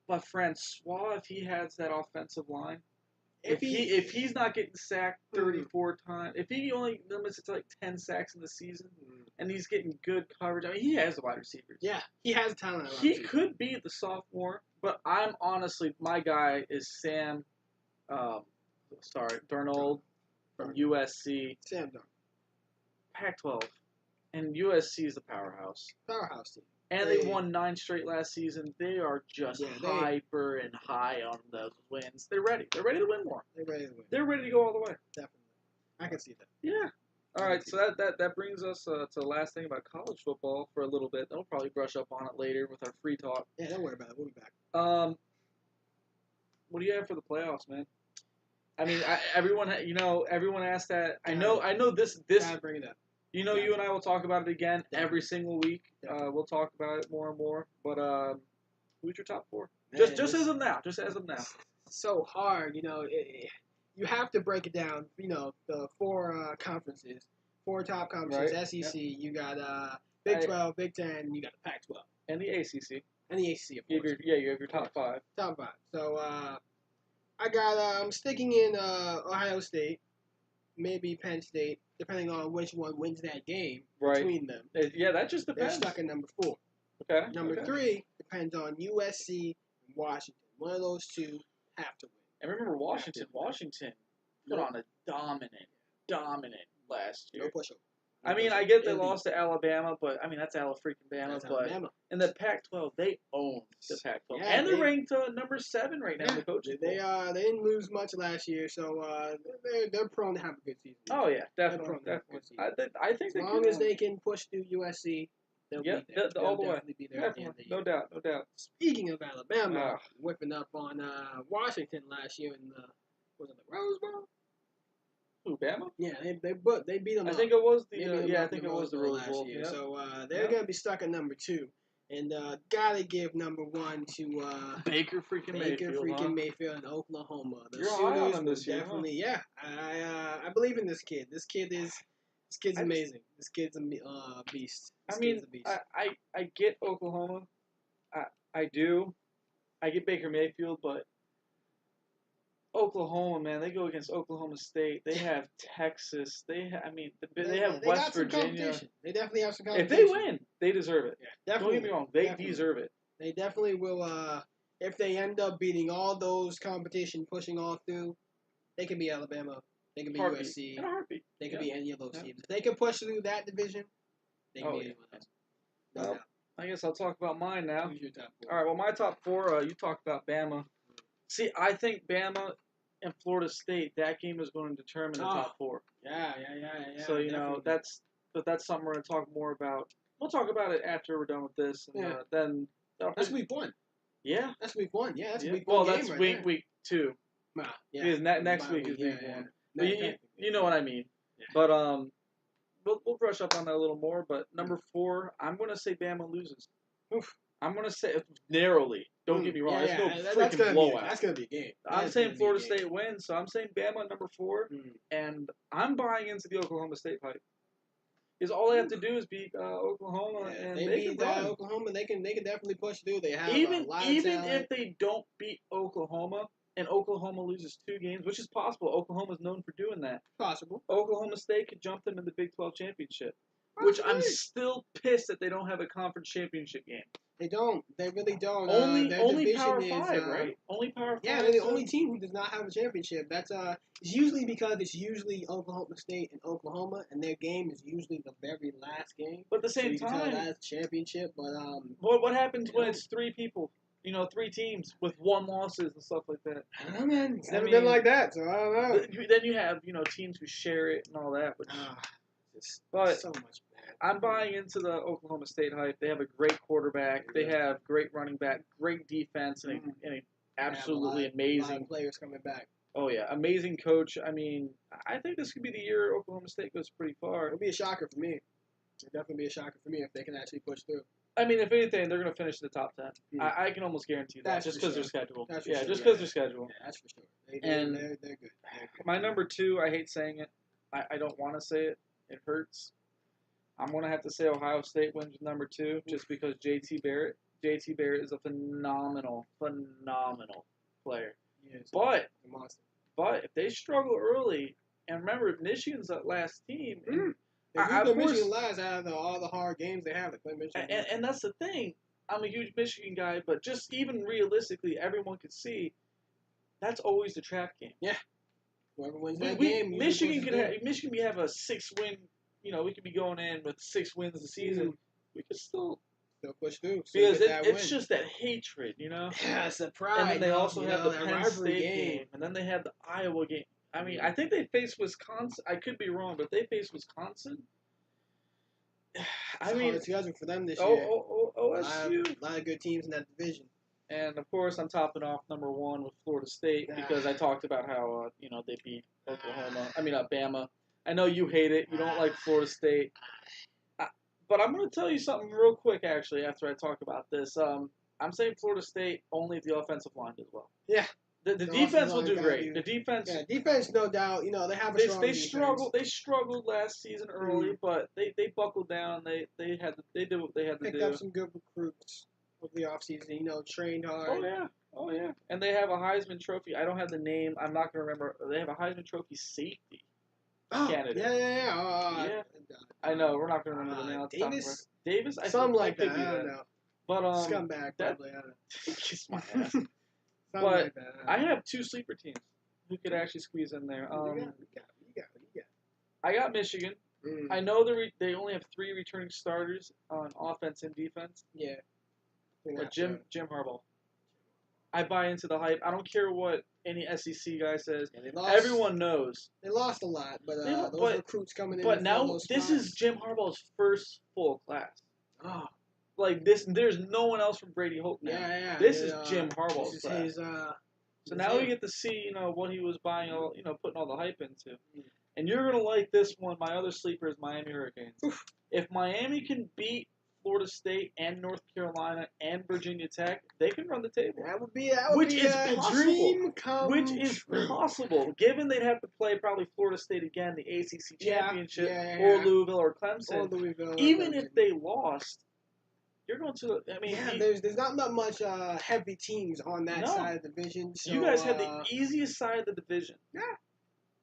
but Francois, if he has that offensive line. If he's not getting sacked 34 times, if he only limits it to like 10 sacks in the season, and he's getting good coverage, I mean, he has the wide receivers. Yeah, he has talent. He could be the sophomore, but I'm honestly, my guy is Sam, Darnold from USC. Sam Darnold. Pac-12, and USC is the powerhouse. Powerhouse team. And they won 9 straight last season. They are just hyper and high on those wins. They're ready. They're ready to win more. They're ready to go all the way. Definitely. I can see that. Yeah. All right. So that brings us to the last thing about college football for a little bit. Then we'll probably brush up on it later with our free talk. Yeah, don't worry about it. We'll be back. What do you have for the playoffs, man? I mean, everyone asked that. I know this. Gotta bring it up. You and I will talk about it again every single week. We'll talk about it more and more. But who's your top 4? Man, just as of now. So hard, you have to break it down. The 4 conferences, 4 top conferences. Right. SEC. Yep. You got Big 12, Big 10. You got the Pac-12 and the ACC. And the ACC, of course. You have your top 5. Top 5. So I got I'm sticking in Ohio State. Maybe Penn State, depending on which one wins that game between them. Yeah, that just depends. They're stuck in number 4. Okay. Number 3 depends on USC and Washington. One of those 2 have to win. And remember, Washington put on a dominant last year. No pushover. I mean, I get they lost to Alabama, but I mean that's Alabama. In the Pac-12, they own the Pac-12, and they're ranked number 7 right now in the coaches. They didn't lose much last year, so they're prone to have a good season. Oh yeah, definitely. I think as long as they can push through USC, they'll be there. All the way. Be there at the end of the year. No doubt. Speaking of Alabama, whipping up on Washington last year in the Rose Bowl. Who, Bama? Yeah, they beat them. I think it was the Rose Bowl. Year. So they're gonna be stuck at number 2, and gotta give number 1 to Baker Mayfield in Oklahoma. The You're high on him this year, definitely. Huh? Yeah, I believe in this kid. This kid's amazing. This kid's a beast. I get Oklahoma. I do. I get Baker Mayfield, but Oklahoma, man, they go against Oklahoma State. They have Texas. They have West Virginia. They definitely have some If competition. they win, they deserve it. Yeah, definitely. Don't get me wrong. They deserve it. They definitely will. If they end up beating all those competition, pushing all through, they can be Alabama. They can be USC. In a heartbeat. They can be any of those teams. If they can push through that division, they can be anyone else. Well, I guess I'll talk about mine now. Who's your top 4? All right. Well, my top 4. You talked about Bama. See, I think Bama and Florida State, that game is going to determine the top 4. Yeah. So, that's something we're going to talk more about. We'll talk about it after we're done with this. And, then that's week 1. Yeah. That's week 1. Yeah, that's week 1. Well, that's week 2. Yeah. Because next week is week 1. But you know what I mean. Yeah. But we'll brush up on that a little more. But number 4, I'm going to say Bama loses. Oof. I'm going to say narrowly. Don't get me wrong. There's no freaking blowout. That's going to be a game. I'm saying Florida State wins, so I'm saying Bama at number 4, and I'm buying into the Oklahoma State hype. Because all they have to do is beat Oklahoma, and they can run. Oklahoma. They can definitely push through. They have even a lot of talent. if they don't beat Oklahoma, and Oklahoma loses 2 games, which is possible. Oklahoma's known for doing that. Possible. Oklahoma State could jump them in the Big 12 championship, which I'm still pissed that they don't have a conference championship game. They don't. They really don't. Only Their only division Power is, 5, right? Only Power 5. Yeah, they're the only team who does not have a championship. That's it's usually because it's usually Oklahoma State and Oklahoma, and their game is usually the very last game. But at the same so you time, can tell that's championship. But what happens when it's 3 people? 3 teams with 1 losses and stuff like that. I don't know, man. It's never been like that, so I don't know. Then you have teams who share it and all that, but so much bad. I'm buying into the Oklahoma State hype. They have a great quarterback. They have great running back, great defense, and an absolutely amazing. A lot of players coming back. Oh yeah, amazing coach. I mean, I think this could be the year Oklahoma State goes pretty far. It'll be a shocker for me. It'll definitely be a shocker for me if they can actually push through. I mean, if anything, they're going to finish in the top 10. I can almost guarantee that, just because their schedule. Just because their schedule. Yeah, that's for sure. They're good. My number 2, I hate saying it. I don't want to say it. It hurts. I'm going to have to say Ohio State wins number 2, just because JT Barrett is a phenomenal player. Yes, but if they struggle early, and remember, Michigan's that last team. They Michigan last out of all the hard games they have to play Michigan. And that's the thing. I'm a huge Michigan guy, but just even realistically, everyone could see that's always the trap game. Yeah. Whoever wins that game, Michigan could have a 6-win. We could be going in with 6 wins the season. We could still push through because it's just that hatred, Yeah, it's a pride. And then they also have the Penn State game, and then they have the Iowa game. I mean, I think they face Wisconsin. I could be wrong, but they face Wisconsin. I mean, it's schedule for them this year. OSU. A lot of good teams in that division. And of course, I'm topping off number 1 with Florida State because I talked about how they beat Bama. I know you hate it. You don't like Florida State. But I'm going to tell you something real quick, actually, after I talk about this. I'm saying Florida State only if the offensive line does well. Yeah. The defense will do great. The defense. Yeah, defense, no doubt. They have a strong defense. They struggled last season early, but they buckled down. They did what they had to do. Picked up some good recruits over the offseason. Trained hard. Oh yeah. And they have a Heisman Trophy. I don't have the name. I'm not going to remember. They have a Heisman Trophy safety candidate. Yeah. I know. We're not going to remember the name. Davis. Something like that. I don't know. But scumbag probably. I don't know. Kiss my ass. But I have 2 sleeper teams who could actually squeeze in there. You got. I got Michigan. I know they only have 3 returning starters on offense and defense. Yeah. But Jim Harbaugh. I buy into the hype. I don't care what any SEC guy says. Yeah, everyone knows. They lost a lot, but those recruits coming in. But now this is Jim Harbaugh's first full class. Oh. Like this, there's no one else from Brady Hope now. Yeah. This is Jim Harbaugh's class. His, so now we get to see, what he was buying, putting all the hype into. And you're gonna like this one. My other sleeper is Miami Hurricanes. Oof. If Miami can beat Florida State and North Carolina and Virginia Tech, they can run the table. That would be a dream come true. Possible, given they'd have to play probably Florida State again, the ACC championship, or Louisville or Clemson. Even if they lost, you're going to. There's not much heavy teams on that side of the division. So, you guys have the easiest side of the division. Yeah.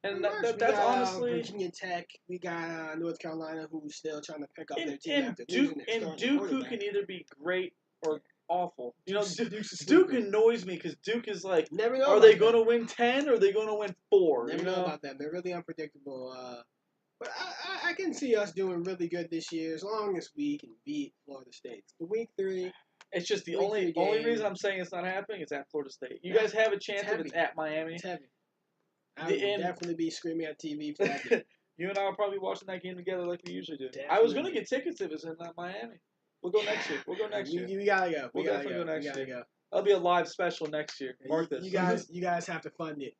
And that's honestly Virginia Tech. We got North Carolina, who's still trying to pick up their team after losing their starting Duke, who can either be great or awful. Duke annoys me because Duke is like, are they going to win 10 or are they going to win 4? Never know about them. They're really unpredictable. But I can see us doing really good this year as long as we can beat Florida State. The week 3. It's just the only reason I'm saying it's not happening is at Florida State. You guys have a chance if it's at Miami. It's heavy. I would definitely be screaming at TV for that game. You and I will probably be watching that game together like we usually do. Definitely. I was going to get tickets if it's in Miami. We'll go next year. We gotta go. We gotta go next year. That'll be a live special next year. Mark this. You guys have to fund it.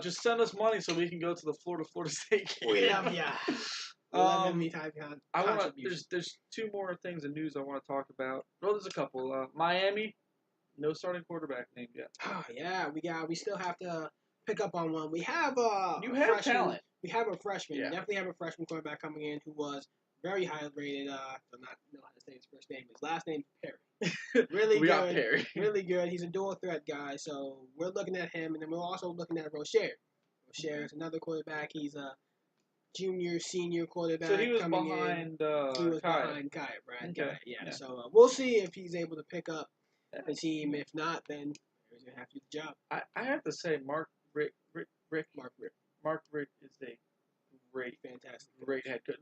Just send us money so we can go to the Florida State game. We love ya. There's 2 more things in news I want to talk about. Well, there's a couple. Miami, no starting quarterback named yet. Oh yeah, we still have to pick up on one. We have talent. We have a freshman. Yeah. We definitely have a freshman quarterback coming in who was very highly rated. I don't know how to say his first name. His last name's Perry. Really we good. got Perry. Really good. He's a dual threat guy, so we're looking at him, and then we're also looking at Rozier. Rozier is another quarterback. He's a junior, senior quarterback. So he was coming behind. He was Kai. behind Kai, Brad. Okay. Kai, yeah. So we'll see if he's able to pick up the team. If not, then he's gonna have to do the job. I have to say, Mark Rick is a Fantastic, great head coach.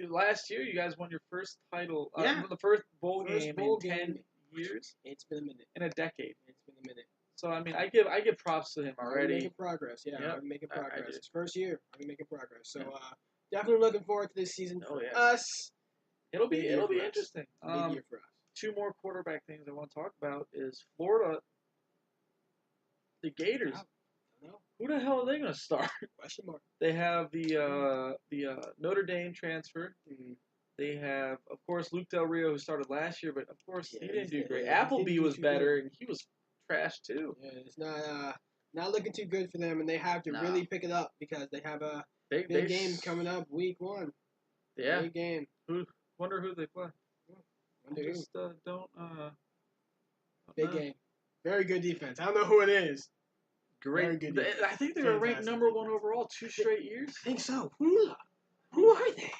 Last year, you guys won your first title. Yeah. The first bowl game in 10 years. It's been a minute. In a decade. It's been a minute. So I mean, I give props to him already. Making progress, yeah. Yep. I'm making progress. I It's first year. I'm making progress. So definitely looking forward to this season for us. It'll be interesting. Big year for us. Two more quarterback things I want to talk about is Florida. The Gators. Who the hell are they going to start? Question mark. They have the Notre Dame transfer. Mm-hmm. They have, of course, Luke Del Rio, who started last year, but of course he didn't do great. Yeah, Appleby was better, and he was trash too. Yeah, it's not looking too good for them, and they have to really pick it up because they have a big game coming up week 1. Yeah. Big game. Wonder who they play. Big game. Very good defense. I don't know who it is. Great. I think they were ranked number 1 overall 2 straight years. I think so. Who are they?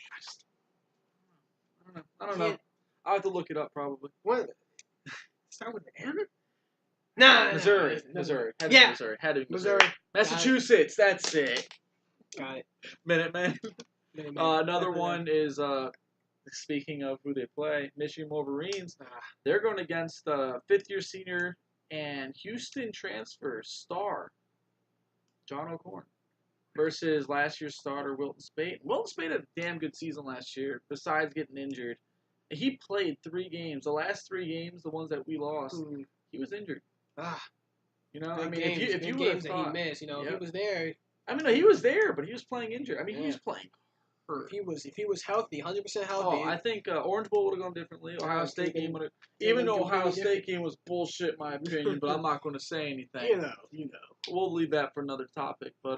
I don't know. I'll have to look it up probably. What? Start with the M? Nah. Missouri. Had to be Missouri. Massachusetts. That's it. Got it. Minutemen. Another one is speaking of who they play, Michigan Wolverines. They're going against fifth-year senior and Houston transfer star John O'Corn versus last year's starter Wilton Spate. Wilton Spate had a damn good season last year, besides getting injured. He played 3 games. The last 3 games, the ones that we lost, he was injured. You know, I mean, if you games that he missed, if he was there. I mean, no, he was there, but he was playing injured. I mean, he was playing hurt. If he was healthy, 100% healthy. Oh, I think Orange Bowl would have gone differently. Ohio State game would have. Even though Ohio State game was bullshit, in my opinion, but I'm not going to say anything. You know. We'll leave that for another topic, but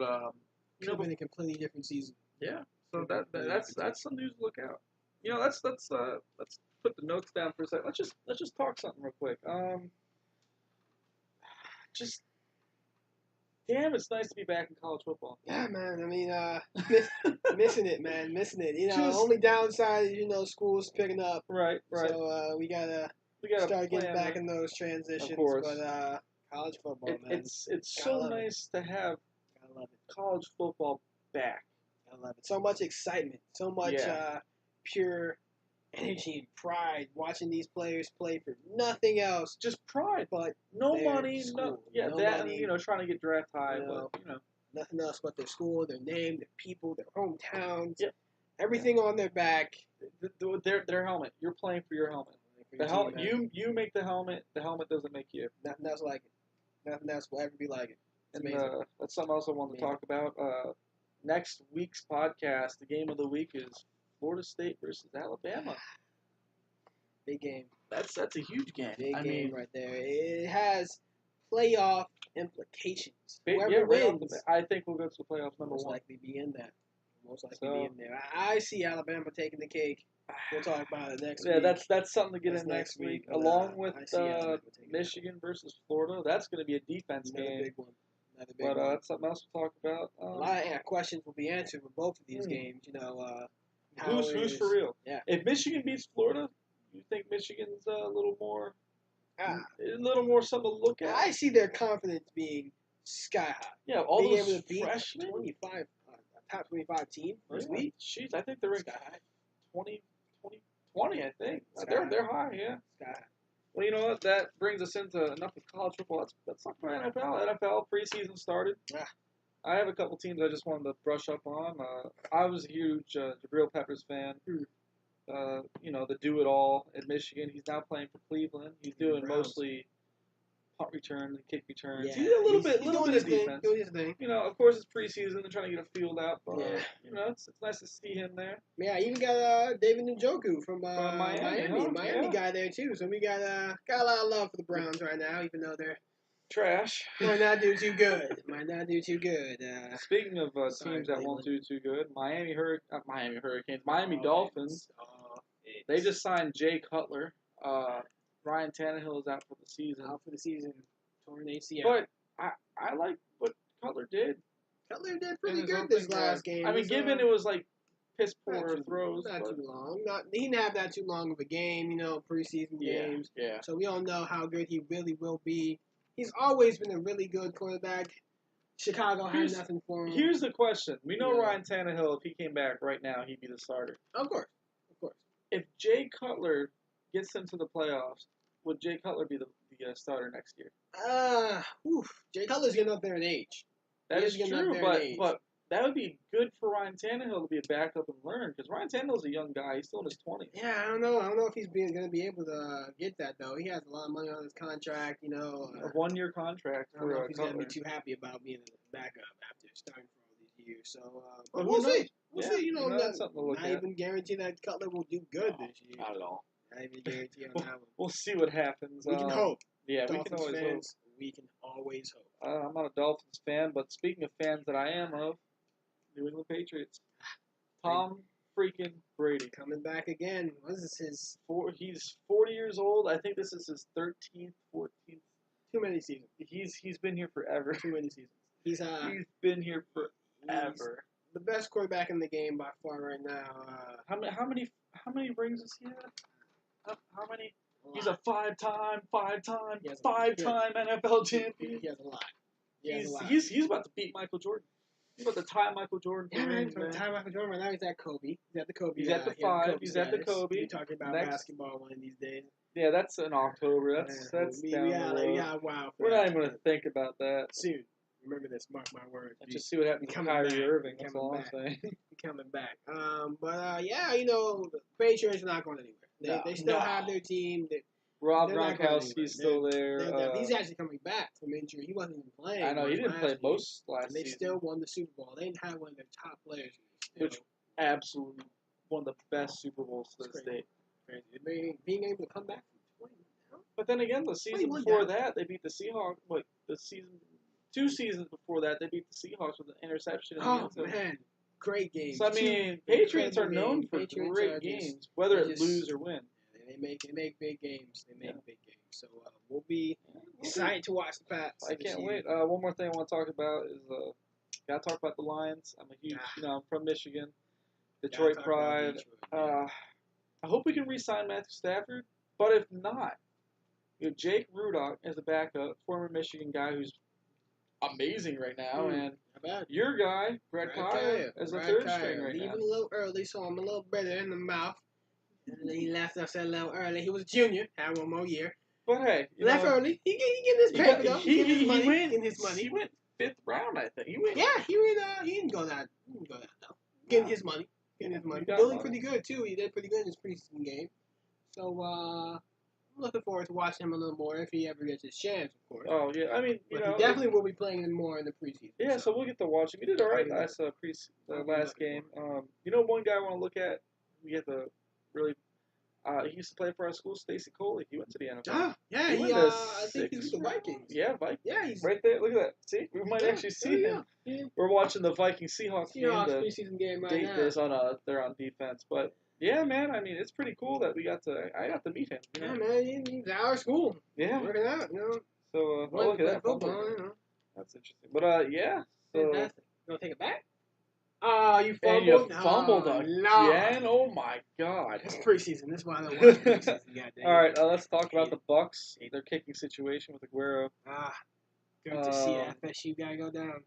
could have been a completely different season. Yeah. So that's some news to look out. Let's put the notes down for a second. Let's just talk something real quick. Damn, it's nice to be back in college football. Yeah, man. I mean, missing it, man. Missing it. Only downside is, school's picking up. Right. So we gotta start getting back in those transitions. Of course. But college football, man. It's so nice to have college football back. I love it. So much excitement. So much pure energy and pride watching these players play for nothing else. Just pride, but no money, school. No money. Trying to get draft high, but nothing else but their school, their name, their people, their hometowns, everything on their back. Their helmet. You're playing for your helmet. The helmet. You make the helmet. The helmet doesn't make you. Nothing else like it. Nothing else will ever be like it. It's and amazing. That's something else I wanted to talk about. Next week's podcast, the game of the week is Florida State versus Alabama. Big game. That's a huge game. Big game right there. It has playoff implications. Whoever right wins, I think we'll go to the playoffs number 1. Most likely be in that. Most likely be in there. I see Alabama taking the cake. We'll talk about it next week. Yeah, that's something to get in next week. Along with Michigan versus Florida. That's going to be a defense game. Big one. But that's something else to talk about. A lot of questions will be answered with both of these games. Who's for real? Yeah. If Michigan beats Florida, you think Michigan's a little more something to look at? I see their confidence being sky high. Yeah, all being those able to beat freshmen, top 25 team first week. Jeez, I think they're sky high. 20, I think. They're high, yeah. Sky high. Well, you know what? That brings us into enough of college football. Let's talk about NFL. NFL preseason started. Yeah. I have a couple teams I just wanted to brush up on. I was a huge Jabril Peppers fan. The do-it-all at Michigan. He's now playing for Cleveland. He's doing mostly punt returns and kick returns. Yeah, he's a little bit of defense. Doing his thing. Of course it's preseason. They're trying to get a field out. But, it's nice to see him there. Yeah, even got David Njoku from Miami. Miami guy there too. So we got a lot of love for the Browns right now, even though they're trash. Might not do too good. Speaking of teams that won't do too good, Miami Dolphins. They just signed Jay Cutler. Ryan Tannehill is out for the season. Out for the season, torn ACL. But I like what Cutler did. Cutler did pretty good this last game. I mean, given it was like piss poor throws. Not too long. He didn't have that too long of a game, preseason games. Yeah. So we don't know how good he really will be. He's always been a really good quarterback. Chicago had nothing for him. Here's the question. We know Ryan Tannehill, if he came back right now, he'd be the starter. Of course. If Jay Cutler gets them to the playoffs, would Jay Cutler be the starter next year? Jay Cutler's getting up there in age. That is true, but that would be good for Ryan Tannehill to be a backup and learn, because Ryan Tannehill's a young guy. He's still in his 20s. Yeah, I don't know if he's going to be able to get that, though. He has a lot of money on his contract, A one-year contract for I don't know if he's going to be too happy about being a backup after starting for all these years. So, we'll see. We'll see. That's something to look not at. even guarantee that Cutler will do good this year. Not at all. Not even guarantee on that one. We'll see what happens. We can hope. Yeah, Dolphins we can always fans, hope. We can always hope. I'm not a Dolphins fan, but speaking of fans that I am of, New England Patriots. Tom freaking Brady. Coming back again. What is this, he's 40 years old. I think this is his 13th, 14th. Too many seasons. He's been here forever. Too many seasons. He's been here forever. The best quarterback in the game by far right now. How many rings does he have? How many? He's a five-time NFL champion. He has a lot. He's about to beat Michael Jordan. He's about to tie Michael Jordan. Yeah, man. Tie Michael Jordan. Right now he's at Kobe. He's at the Kobe. He's at the 5. He's at the Kobe. You're talking about basketball one of these days. Yeah, that's in October. That's down the road. Yeah, wow. We're not even going to think about that. Soon. Remember this. Mark my words. Just see what happens to Kyrie Irving. That's all I'm saying. Coming back. The Patriots are not going anywhere. They still have their team. Rob Gronkowski's still there. He's actually coming back from injury. He wasn't even playing. I know, he didn't play most last season. They still won the Super Bowl. They didn't have one of their top players. Which absolutely one of the best Super Bowls to this date. Crazy. Being able to come back from 20 down. But then again, the season before that, they beat the Seahawks. Two seasons before that, they beat the Seahawks with an interception. Oh, man. Great games. So, I mean, Patriots are known for great games, whether it's lose or win. They make big games. So we'll be excited to watch the Pats. I can't wait. One more thing I want to talk about is gotta talk about the Lions. I'm a huge, I'm from Michigan, Detroit Pride. I hope we can re-sign Matthew Stafford, but if not, Jake Rudock as a backup, former Michigan guy who's amazing right now, and your guy Brett Kaya as a third string right now. Leaving a little early, so I'm a little better in the mouth. And he left us a little early. He was a junior, had one more year. But hey, left early. He getting his paper though. He getting his money. He went 5th round, I think. He went. Yeah, he didn't go that. Though. Getting his money. Building pretty good too. He did pretty good in his preseason game. So I'm looking forward to watching him a little more if he ever gets his chance, of course. Oh yeah, I mean, he definitely will be playing more in the preseason. Yeah, so we'll get to watch him. He did all right last game. One guy I want to look at. We get the really. He used to play for our school, Stacy Coley. He went to the NFL. Yeah, I think he's with the Vikings. Yeah, Vikings. Yeah, he's right there. Look at that. See, we might actually see him. Yeah. We're watching the Vikings-Seahawks game. Preseason game right now. This they're on defense, but yeah, man. I mean, it's pretty cool that I got to meet him. Yeah, man. He's at our school. Yeah, working out. So look at that football. That's interesting. But yeah. So, fantastic. You gonna take it back? You fumbled. And you fumbled again. Oh my God! It's preseason. That's why I don't watch preseason. All right, let's talk about the Bucks. Their kicking situation with Aguero. Good to see FSU guy go down.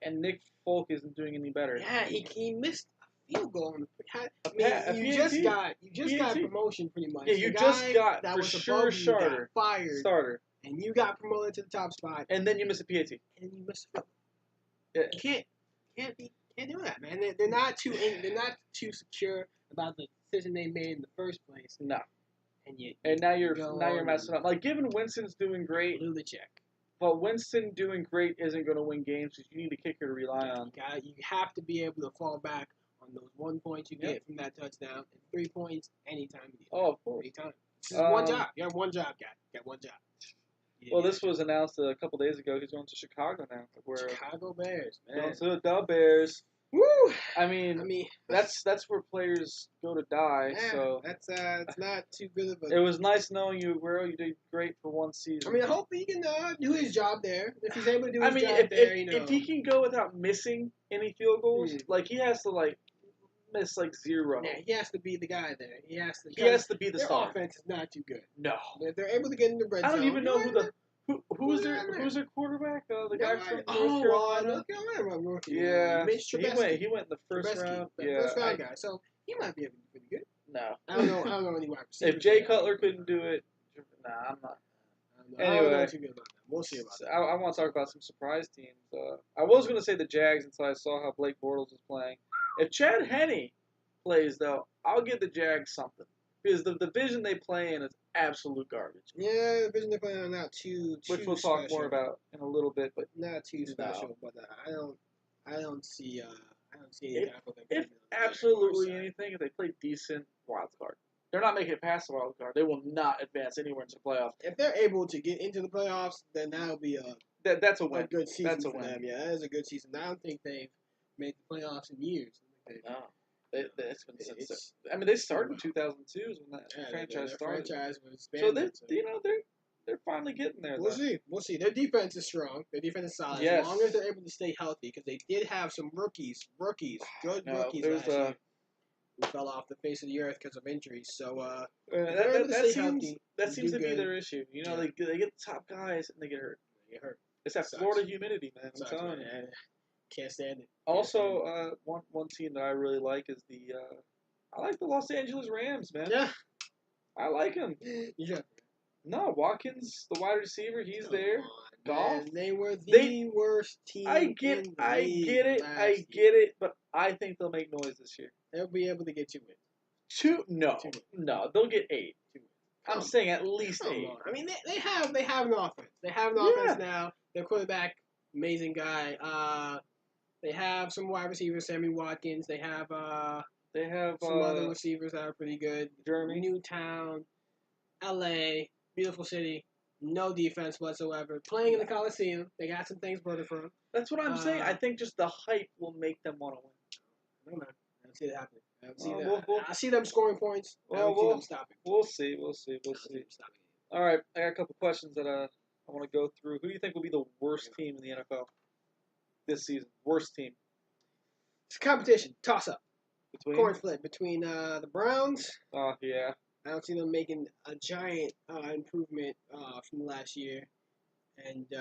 And Nick Folk isn't doing any better. Yeah, he missed a field goal. You just got promotion pretty much. Yeah, you just got that was sure starter. Fired. And you got promoted to the top spot. And then you miss a PAT. And you miss a field. Yeah. You can't do that, man. They're not too secure about the decision they made in the first place. No. And now you're messing up. Like, given Winston's doing great, blew the check. But Winston doing great isn't going to win games because you need a kicker to rely on. You have to be able to fall back on those 1 point you get from that touchdown and 3 points anytime you need. Oh, of course. Anytime. This is one job. You have one job, guy. You got one job. Yeah. Well, this was announced a couple days ago. He's going to Chicago now. Chicago Bears, man. Going to the Bears. Woo! I mean, that's where players go to die. Yeah, so that's it's not too good of a. It was nice knowing you, Aguero. You did great for one season. I mean, I hope he can do his job there. If he's able to do his job if, there, if he can go without missing any field goals, like he has to miss 0. Yeah, he has to be the guy there. He has to. He has to be the their star. Offense is not too good. No. If they're able to get in the red zone, I don't even know who's their quarterback. The guy from North Carolina. North Carolina rookie. Yeah, Mitch he went in the first round. First round guy. So he might be able to do pretty good. No. I don't know any wide receivers. If Jay Cutler couldn't do it, nah, I'm not. Anyway, I don't know too good about that. We'll see about that. I want to talk about some surprise teams. I was going to say the Jags until I saw how Blake Bortles is playing. If Chad Henne plays, though, I'll give the Jags something. Because the division they play in is absolute garbage. Yeah, the division they play in are not too Which we'll special. talk more about in a little bit. But not too special, but I don't see if absolutely anything, if they play decent, wild card. They're not making it past the wild card. They will not advance anywhere into the playoffs. If they're able to get into the playoffs, then that'll be that's a win. A good season that's a for win. them. Yeah, that is a good season. I don't think they've made the playoffs in years. No. It's been since. I mean, they started in 2002 when that franchise started. Franchise was so they're finally getting there. We'll see. We'll see. Their defense is strong. Their defense is solid. Yes. As long as they're able to stay healthy, because they did have some rookies, good rookies last year, who fell off the face of the earth because of injuries. So that seems to be their issue. They get the top guys and they get hurt. It's that Florida humidity, man. I'm telling you. Can't stand it. Also, one team that I really like is I like the Los Angeles Rams, man. Yeah. I like them. Yeah. No, Watkins, the wide receiver, he's there. Goff. They were the worst team. I get it, but I think they'll make noise this year. They'll be able to get 2 wins. 2? No, they'll get 8. I'm saying at least 8. I mean, they have an offense. They have an offense now. Their quarterback, amazing guy. They have some wide receivers, Sammy Watkins. They have some other receivers that are pretty good. Jeremy. Newtown, L.A., beautiful city. No defense whatsoever. Playing in the Coliseum. They got some things voted for them. That's what I'm saying. I think just the hype will make them want to win. No, man. I don't see it happening. I see them scoring points. I don't see them stopping. We'll see. All right. I got a couple questions that I want to go through. Who do you think will be the worst team in the NFL this season? Worst team. It's a competition. Toss up. Coin flip between the Browns. Oh, yeah. I don't see them making a giant improvement from last year. And give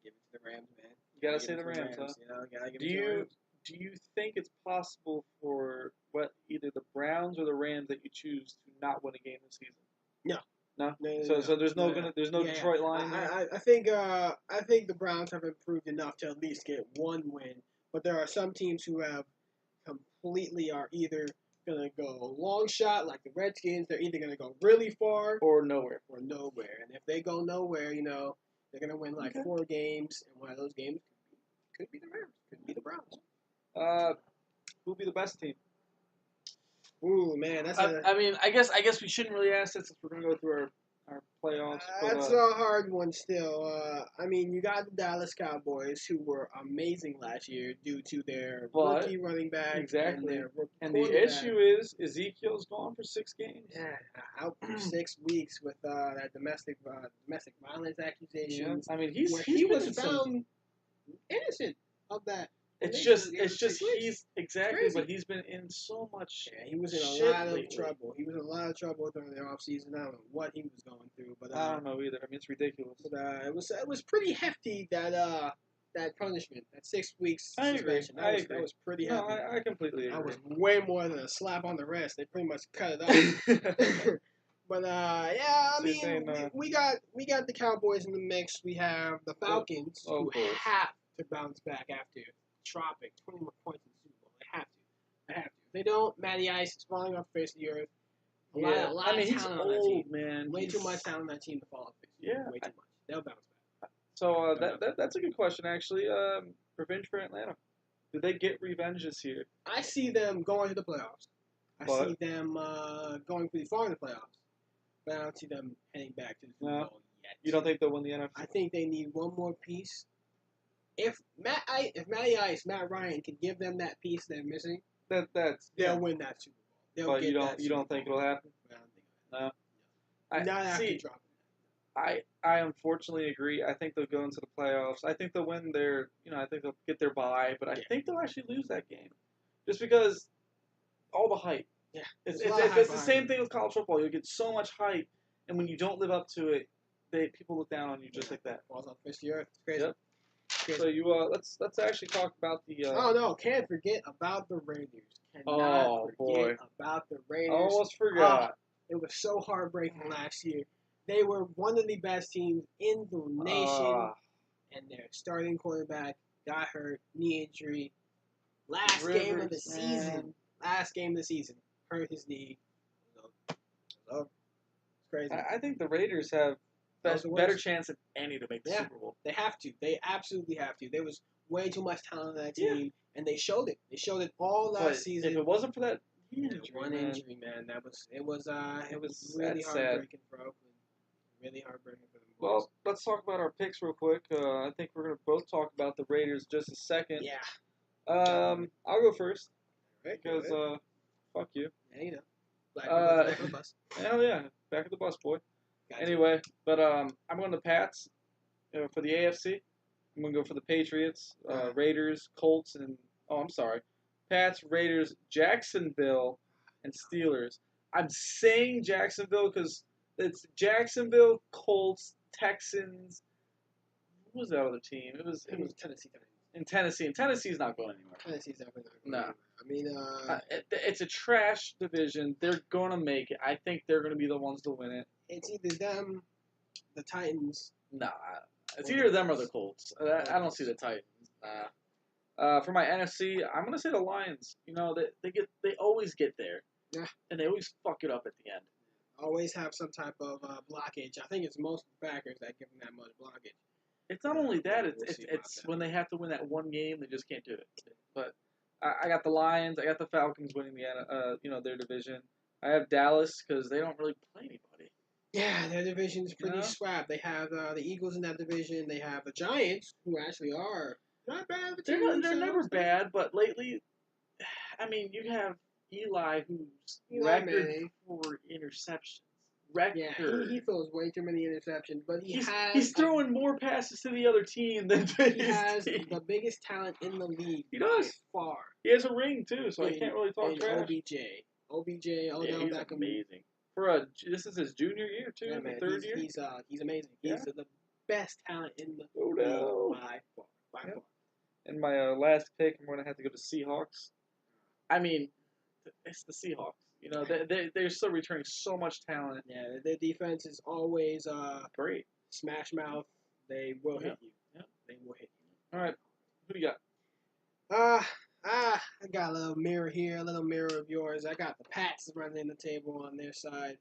it to the Rams, man. You gotta say the Rams, huh? Gotta give it to the Rams. Do you think it's possible for either the Browns or the Rams that you choose to not win a game this season? No. No. So there's no Detroit line there? I think the Browns have improved enough to at least get 1 win. But there are some teams who have completely are either gonna go long shot like the Redskins. They're either gonna go really far or nowhere. And if they go nowhere, they're gonna win 4 games, and one of those games could be the Rams, could be the Browns. Who'll be the best team? Ooh, man, that's. I guess we shouldn't really ask that since we're gonna go through our playoffs. That's a hard one still. You got the Dallas Cowboys, who were amazing last year due to their rookie running back. Exactly. And their rookie and the issue is Ezekiel's gone for 6 games. Yeah, out for 6 weeks with that domestic violence accusations. Yeah. He was found innocent of that. It's just he's exactly, but he's been in so much. Yeah, he was in a lot of trouble. He was in a lot of trouble during the offseason. I don't know what he was going through, but I don't know either. It's ridiculous. But it was pretty hefty that punishment, that 6 weeks suspension. I agree. That was pretty hefty. No, I completely agree. That was way more than a slap on the wrist. They pretty much cut it off. But we got the Cowboys in the mix. We have the Falcons who have to bounce back after dropping 21 points in the Super Bowl. They have to. If they don't, Matty Ice is falling off the face of the earth. A lot of he's talent old, on that team. man. Way too much talent on that team to fall off the face of the earth. Way too much. They'll bounce back. So that's a good question, actually. Revenge for Atlanta. Do they get revenge this year? I see them going to the playoffs. I see them going pretty far in the playoffs. But I don't see them heading back to the Super Bowl yet. You don't think they'll win the NFC? I think they need one more piece. if Matt Ryan can give them that piece they're missing, they'll win that Super Bowl. But you don't think it'll happen? I don't think No. Not after dropping. I unfortunately agree. I think they'll go into the playoffs. I think they'll win I think they'll get their bye, but I think they'll actually lose that game, just because all the hype. Yeah, it's the same thing with college football. You get so much hype, and when you don't live up to it, people look down on you just like that. Falls off the face of the earth. It's crazy. Yep. Crazy. So let's actually talk about the. Oh no! Can't forget about the Raiders. Cannot forget about the Raiders. Almost forgot. It was so heartbreaking last year. They were one of the best teams in the nation, and their starting quarterback got hurt, knee injury. Last game of the season, hurt his knee. So, it's crazy. I think the Raiders have better chance than any to make the Super Bowl. They have to. They absolutely have to. There was way too much talent on that team, and they showed it. They showed it all last season. If it wasn't for that injury, man, it was really heartbreaking for Oakland. Really heartbreaking for them. Well, let's talk about our picks real quick. I think we're gonna both talk about the Raiders just a second. Yeah. I'll go first right, because fuck you. Yeah, you know. Back of the bus. Hell yeah, back of the bus, boy. Gotcha. Anyway, but I'm going to Pats for the AFC. I'm going to go for the Patriots, Raiders, Colts, and Pats, Raiders, Jacksonville, and Steelers. I'm saying Jacksonville because it's Jacksonville, Colts, Texans. Who was that other team? It was Tennessee. In Tennessee. And Tennessee's not going anywhere. Tennessee's definitely not going anywhere. I mean, it's a trash division. They're going to make it. I think they're going to be the ones to win it. It's either them, the Titans. No, it's either them or the Colts. I don't see the Titans. For my NFC, I'm going to say the Lions. You know, they always get there. Yeah. And they always fuck it up at the end. Always have some type of blockage. I think it's most backers that give them that much blockage. It's not only that. It's when they have to win that one game, they just can't do it. But I got the Lions. I got the Falcons winning their division. I have Dallas because they don't really play anybody. Yeah, their division's pretty swab. They have the Eagles in that division. They have the Giants, who actually are not bad. They're never bad, but lately, I mean, you have Eli, who's record for interceptions. Record. Yeah, he throws way too many interceptions, but he's throwing more passes to the other team than he has the biggest talent in the league. He does by far. He has a ring too, so I can't really talk trash. OBJ, he's amazing. This is his junior year too, third year. He's amazing. He's the best talent in the league by far. And my last pick, I'm going to have to go to Seahawks. I mean, it's the Seahawks. You know, they're still returning so much talent. Yeah, their defense is always great. Smash mouth. They will hit you. Yeah. They will hit you. All right. Who do you got? I got a little mirror here, a little mirror of yours. I got the Pats running the table on their side.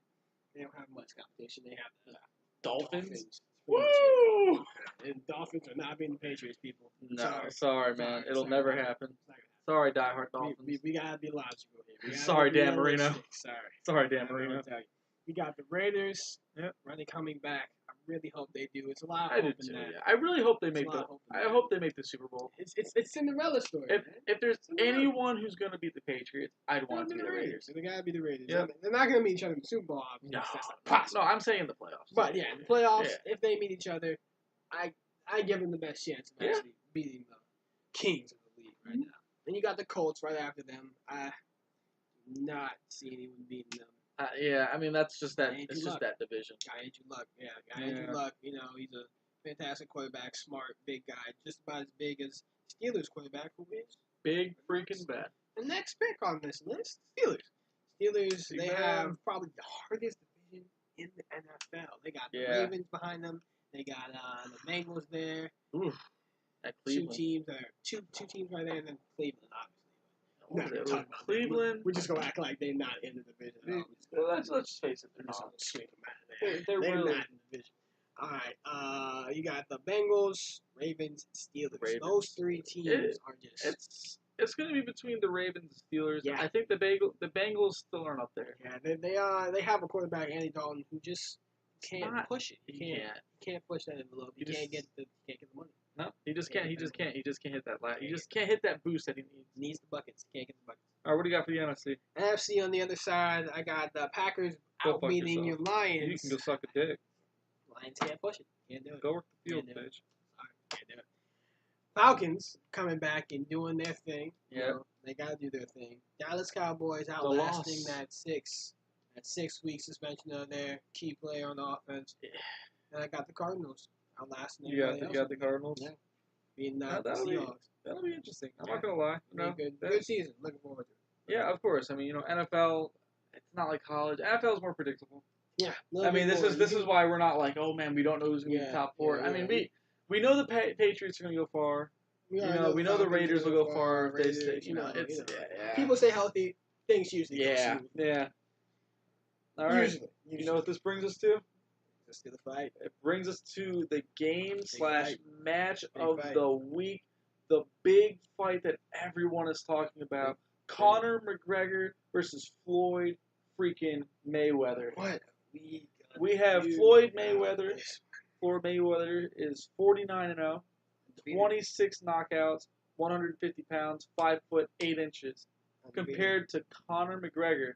They don't have much competition. They have the Dolphins. Woo! And Dolphins are not being the Patriots, people. No, sorry man. It'll never happen. Sorry, diehard Dolphins. We gotta be logical here. Sorry, Dan Marino. Sorry, Dan Marino. We got the Raiders. Yep. Running coming back. I really hope they do. It's a lot of hope in that. I really hope they make I hope they make the Super Bowl. It's Cinderella story. If there's anyone who's gonna beat the Patriots, I'd want it to be the Raiders. They gotta be the Raiders. Yep. They're not gonna meet each other in the Super Bowl. No, no, I'm saying in the playoffs. But yeah, in the playoffs, if they meet each other, I give them the best chance of actually beating the kings of the league right now. Then you got the Colts right after them. I do not see anyone beating them. Yeah, I mean that's just that. It's just that division. Guy Andrew Luck, Andrew Luck. You know, he's a fantastic quarterback, smart, big guy, just about as big as Steelers quarterback, who is big freaking bad. The next pick on this list, Steelers. They have probably the hardest division in the NFL. They got the Ravens behind them. They got the Bengals there. Oof. At Cleveland. Two teams right there, and then Cleveland, obviously. Cleveland. We're just gonna act like they're not in the division. Let's just face it, they're just not. gonna sweep them out of there. They're really not in the division. All right. You got the Bengals, Ravens, and Steelers. Those three teams are just. It's going to be between the Ravens and Steelers. Yeah. I think the Bengals still aren't up there. Yeah, they have a quarterback, Andy Dalton, who just can't push it. He can't push that envelope. He can't get the money. No, he just can't. He just can't hit that last. He just can't hit that boost that he needs. Needs the buckets. Can't get the buckets. All right, what do you got for the NFC? NFC on the other side, I got the Packers outbeating your Lions. You can go suck a dick. Lions can't push it. Can't do it. Go work the field, Can't do it. bitch. Can't do it. Falcons coming back and doing their thing. Yeah. You know, they got to do their thing. Dallas Cowboys outlasting that 6-week suspension of their key player on the offense. Yeah. And I got the Cardinals outlasting You got the Cardinals? Yeah. Being the Seahawks. That'll be interesting. I'm not going to lie. No, good season. Looking forward to it. Yeah, of course. I mean, NFL, it's not like college. NFL is more predictable. Yeah. I mean, this is why we're not like, oh, man, we don't know who's going to be the top four. I mean, we know the Patriots are going to go far. We know the Raiders will go far. They stay, people stay healthy. Things usually go smooth. Yeah. All right. Usually. You know what this brings us to? Let's do the fight. It brings us to the game/match of fight. the week. The big fight that everyone is talking about. Conor McGregor versus Floyd freaking Mayweather. What? We have Floyd Mayweather. Floyd Mayweather is 49-0, 26 knockouts, 150 pounds, 5 foot 8 inches. Compared to Conor McGregor,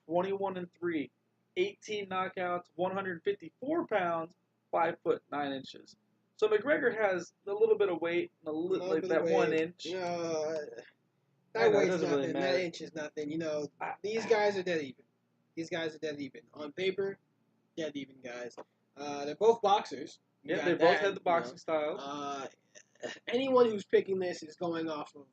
21-3, 18 knockouts, 154 pounds, 5 foot 9 inches. So McGregor has a little bit of weight, that 1 inch. That weight's nothing. Really that inch is nothing. These guys are dead even. These guys are dead even. On paper, dead even guys. They're both boxers. Yeah, they both have the boxing styles. Anyone who's picking this is going off of,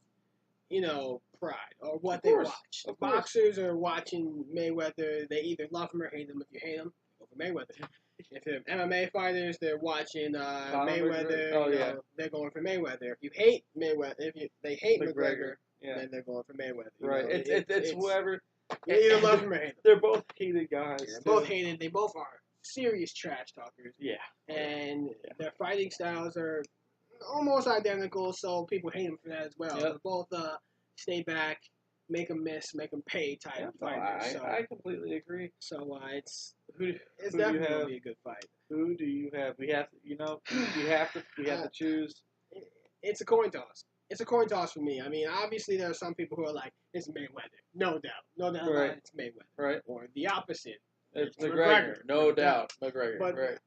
pride or what they watch. Boxers are watching Mayweather. They either love him or hate him. If you hate him, go for Mayweather. If they're MMA fighters, they're watching Mayweather. They're going for Mayweather. If you hate Mayweather, they hate McGregor, then they're going for Mayweather. Right. It's whoever. You either love him or hate him. They're both hated guys. They're both hated. They both are serious trash talkers. Yeah. And their fighting styles are almost identical, so people hate them for that as well. Yep. They're both stay back, make them miss, make them pay type fighters. I completely agree. So it's who definitely going to be a good fight. Who do you have? We have to choose. It's a coin toss. It's a coin toss for me. I mean, obviously there are some people who are like, it's Mayweather. No doubt. Right. It's Mayweather. Right. Or the opposite. It's McGregor. No doubt. McGregor. But right.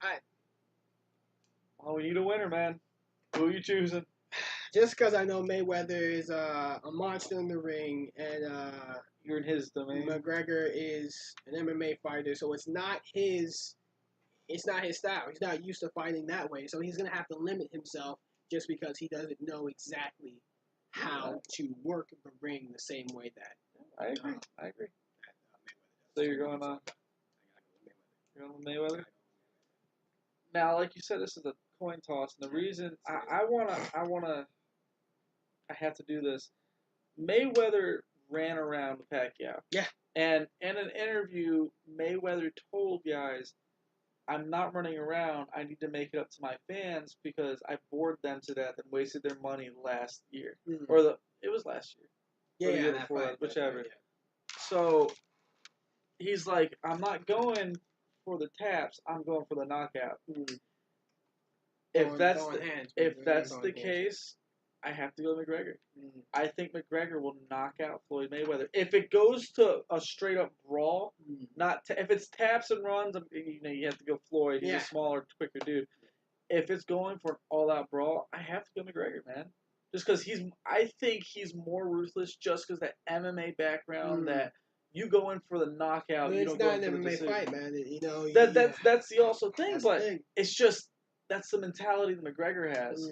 We need a winner, man. Who are you choosing? Just because I know Mayweather is a monster in the ring, and you're in his domain. McGregor is an MMA fighter, so it's not his style. He's not used to fighting that way, so he's gonna have to limit himself just because he doesn't know exactly how to work the ring the same way that. I agree. So you're going on. You're going with Mayweather. Now, like you said, this is a coin toss, and the reason I have to do this. Mayweather ran around with Pacquiao. Yeah. And in an interview, Mayweather told guys, I'm not running around. I need to make it up to my fans because I bored them to death and wasted their money last year. Mm-hmm. It was last year. Yeah, the year before that, whichever. Right, yeah. So he's like, I'm not going for the taps. I'm going for the knockout. Mm-hmm. If that's the case, I have to go with McGregor. Mm-hmm. I think McGregor will knock out Floyd Mayweather. If it goes to a straight up brawl, if it's taps and runs, you have to go Floyd. He's a smaller, quicker dude. If it's going for an all out brawl, I have to go McGregor, man. Just because I think he's more ruthless. Just because that MMA background that. You go in for the knockout. But you don't go in for the decision. It's not an MMA fight, man. That's the also thing, but it's just that's the mentality that McGregor has.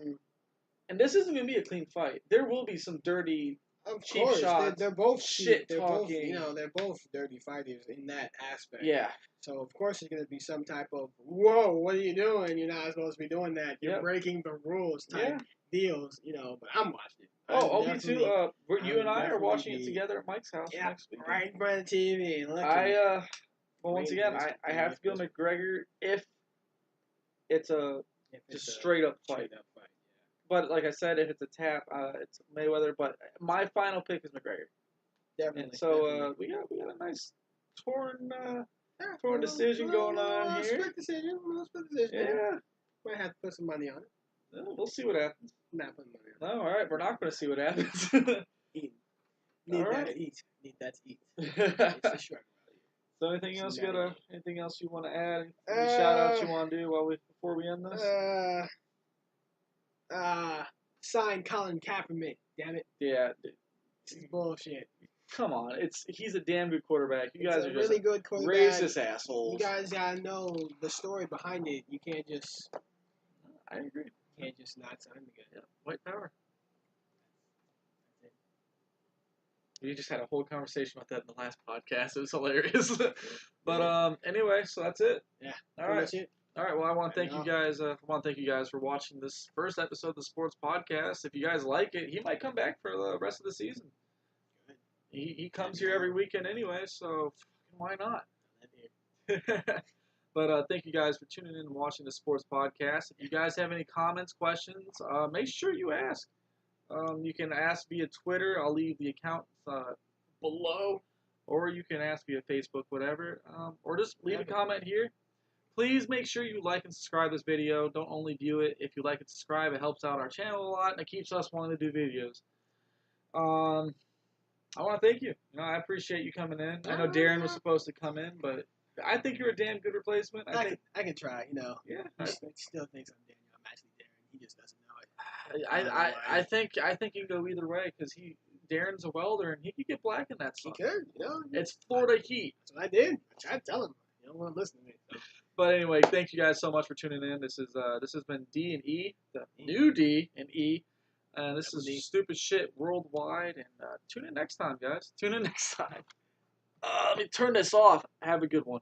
And this isn't going to be a clean fight. There will be some dirty, cheap shots. They're both shit talking. They're both dirty fighters in that aspect. Yeah. So of course there's going to be some type of whoa, what are you doing? You're not supposed to be doing that. You're breaking the rules type deals. But I'm watching it. Oh, me too. You and I are watching it together at Mike's house next week. Right in front of the TV. Well, once again, I have to go McGregor if it's a straight up fight. But like I said, if it's a tap, it's Mayweather. But my final pick is McGregor. Definitely. And so we got a nice torn decision going on here. Split decision. Yeah. Might have to put some money on it. We'll see what happens. Not putting money on No, all right, we're not going to see what happens. Eat. Need All that right. to eat. Need that to eat. It's the short. So anything else anything else you want to add? Any Uh, shout outs you want to do before we end this? Sign Colin Kaepernick. Damn it. Yeah. This is bullshit. Come on, he's a damn good quarterback. You guys are just really good quarterback. racist assholes. You guys gotta know the story behind it. You can't just. I agree. You can't just not sign the guy. Yeah. White power. We just had a whole conversation about that in the last podcast. It was hilarious. But anyway, so that's it. Yeah. All right. All right. Well, I want to thank you guys. For watching this first episode of the Sports Podcast. If you guys like it, he might come back for the rest of the season. He comes here every weekend anyway, so why not? But thank you guys for tuning in and watching the Sports Podcast. If you guys have any comments, questions, make sure you ask. You can ask via Twitter. I'll leave the account below. Or you can ask via Facebook, whatever. Or just leave a comment here. Please make sure you like and subscribe this video. Don't only view it. If you like and subscribe, it helps out our channel a lot, and it keeps us wanting to do videos. I want to thank you. I appreciate you coming in. I know Darren was supposed to come in, but I think you're a damn good replacement. I can try, Yeah. He still thinks I'm Daniel. I'm actually Darren. He just doesn't know it. I think you can go either way because Darren's a welder and he could get black in that stuff. He could, It's Florida heat. That's what I did. I tried to tell him. You don't want to listen to me. So. But anyway, thank you guys so much for tuning in. This has been D and E, the new D and E. This is Stupid Shit Worldwide. And tune in next time, guys. Tune in next time. Let me turn this off. Have a good one.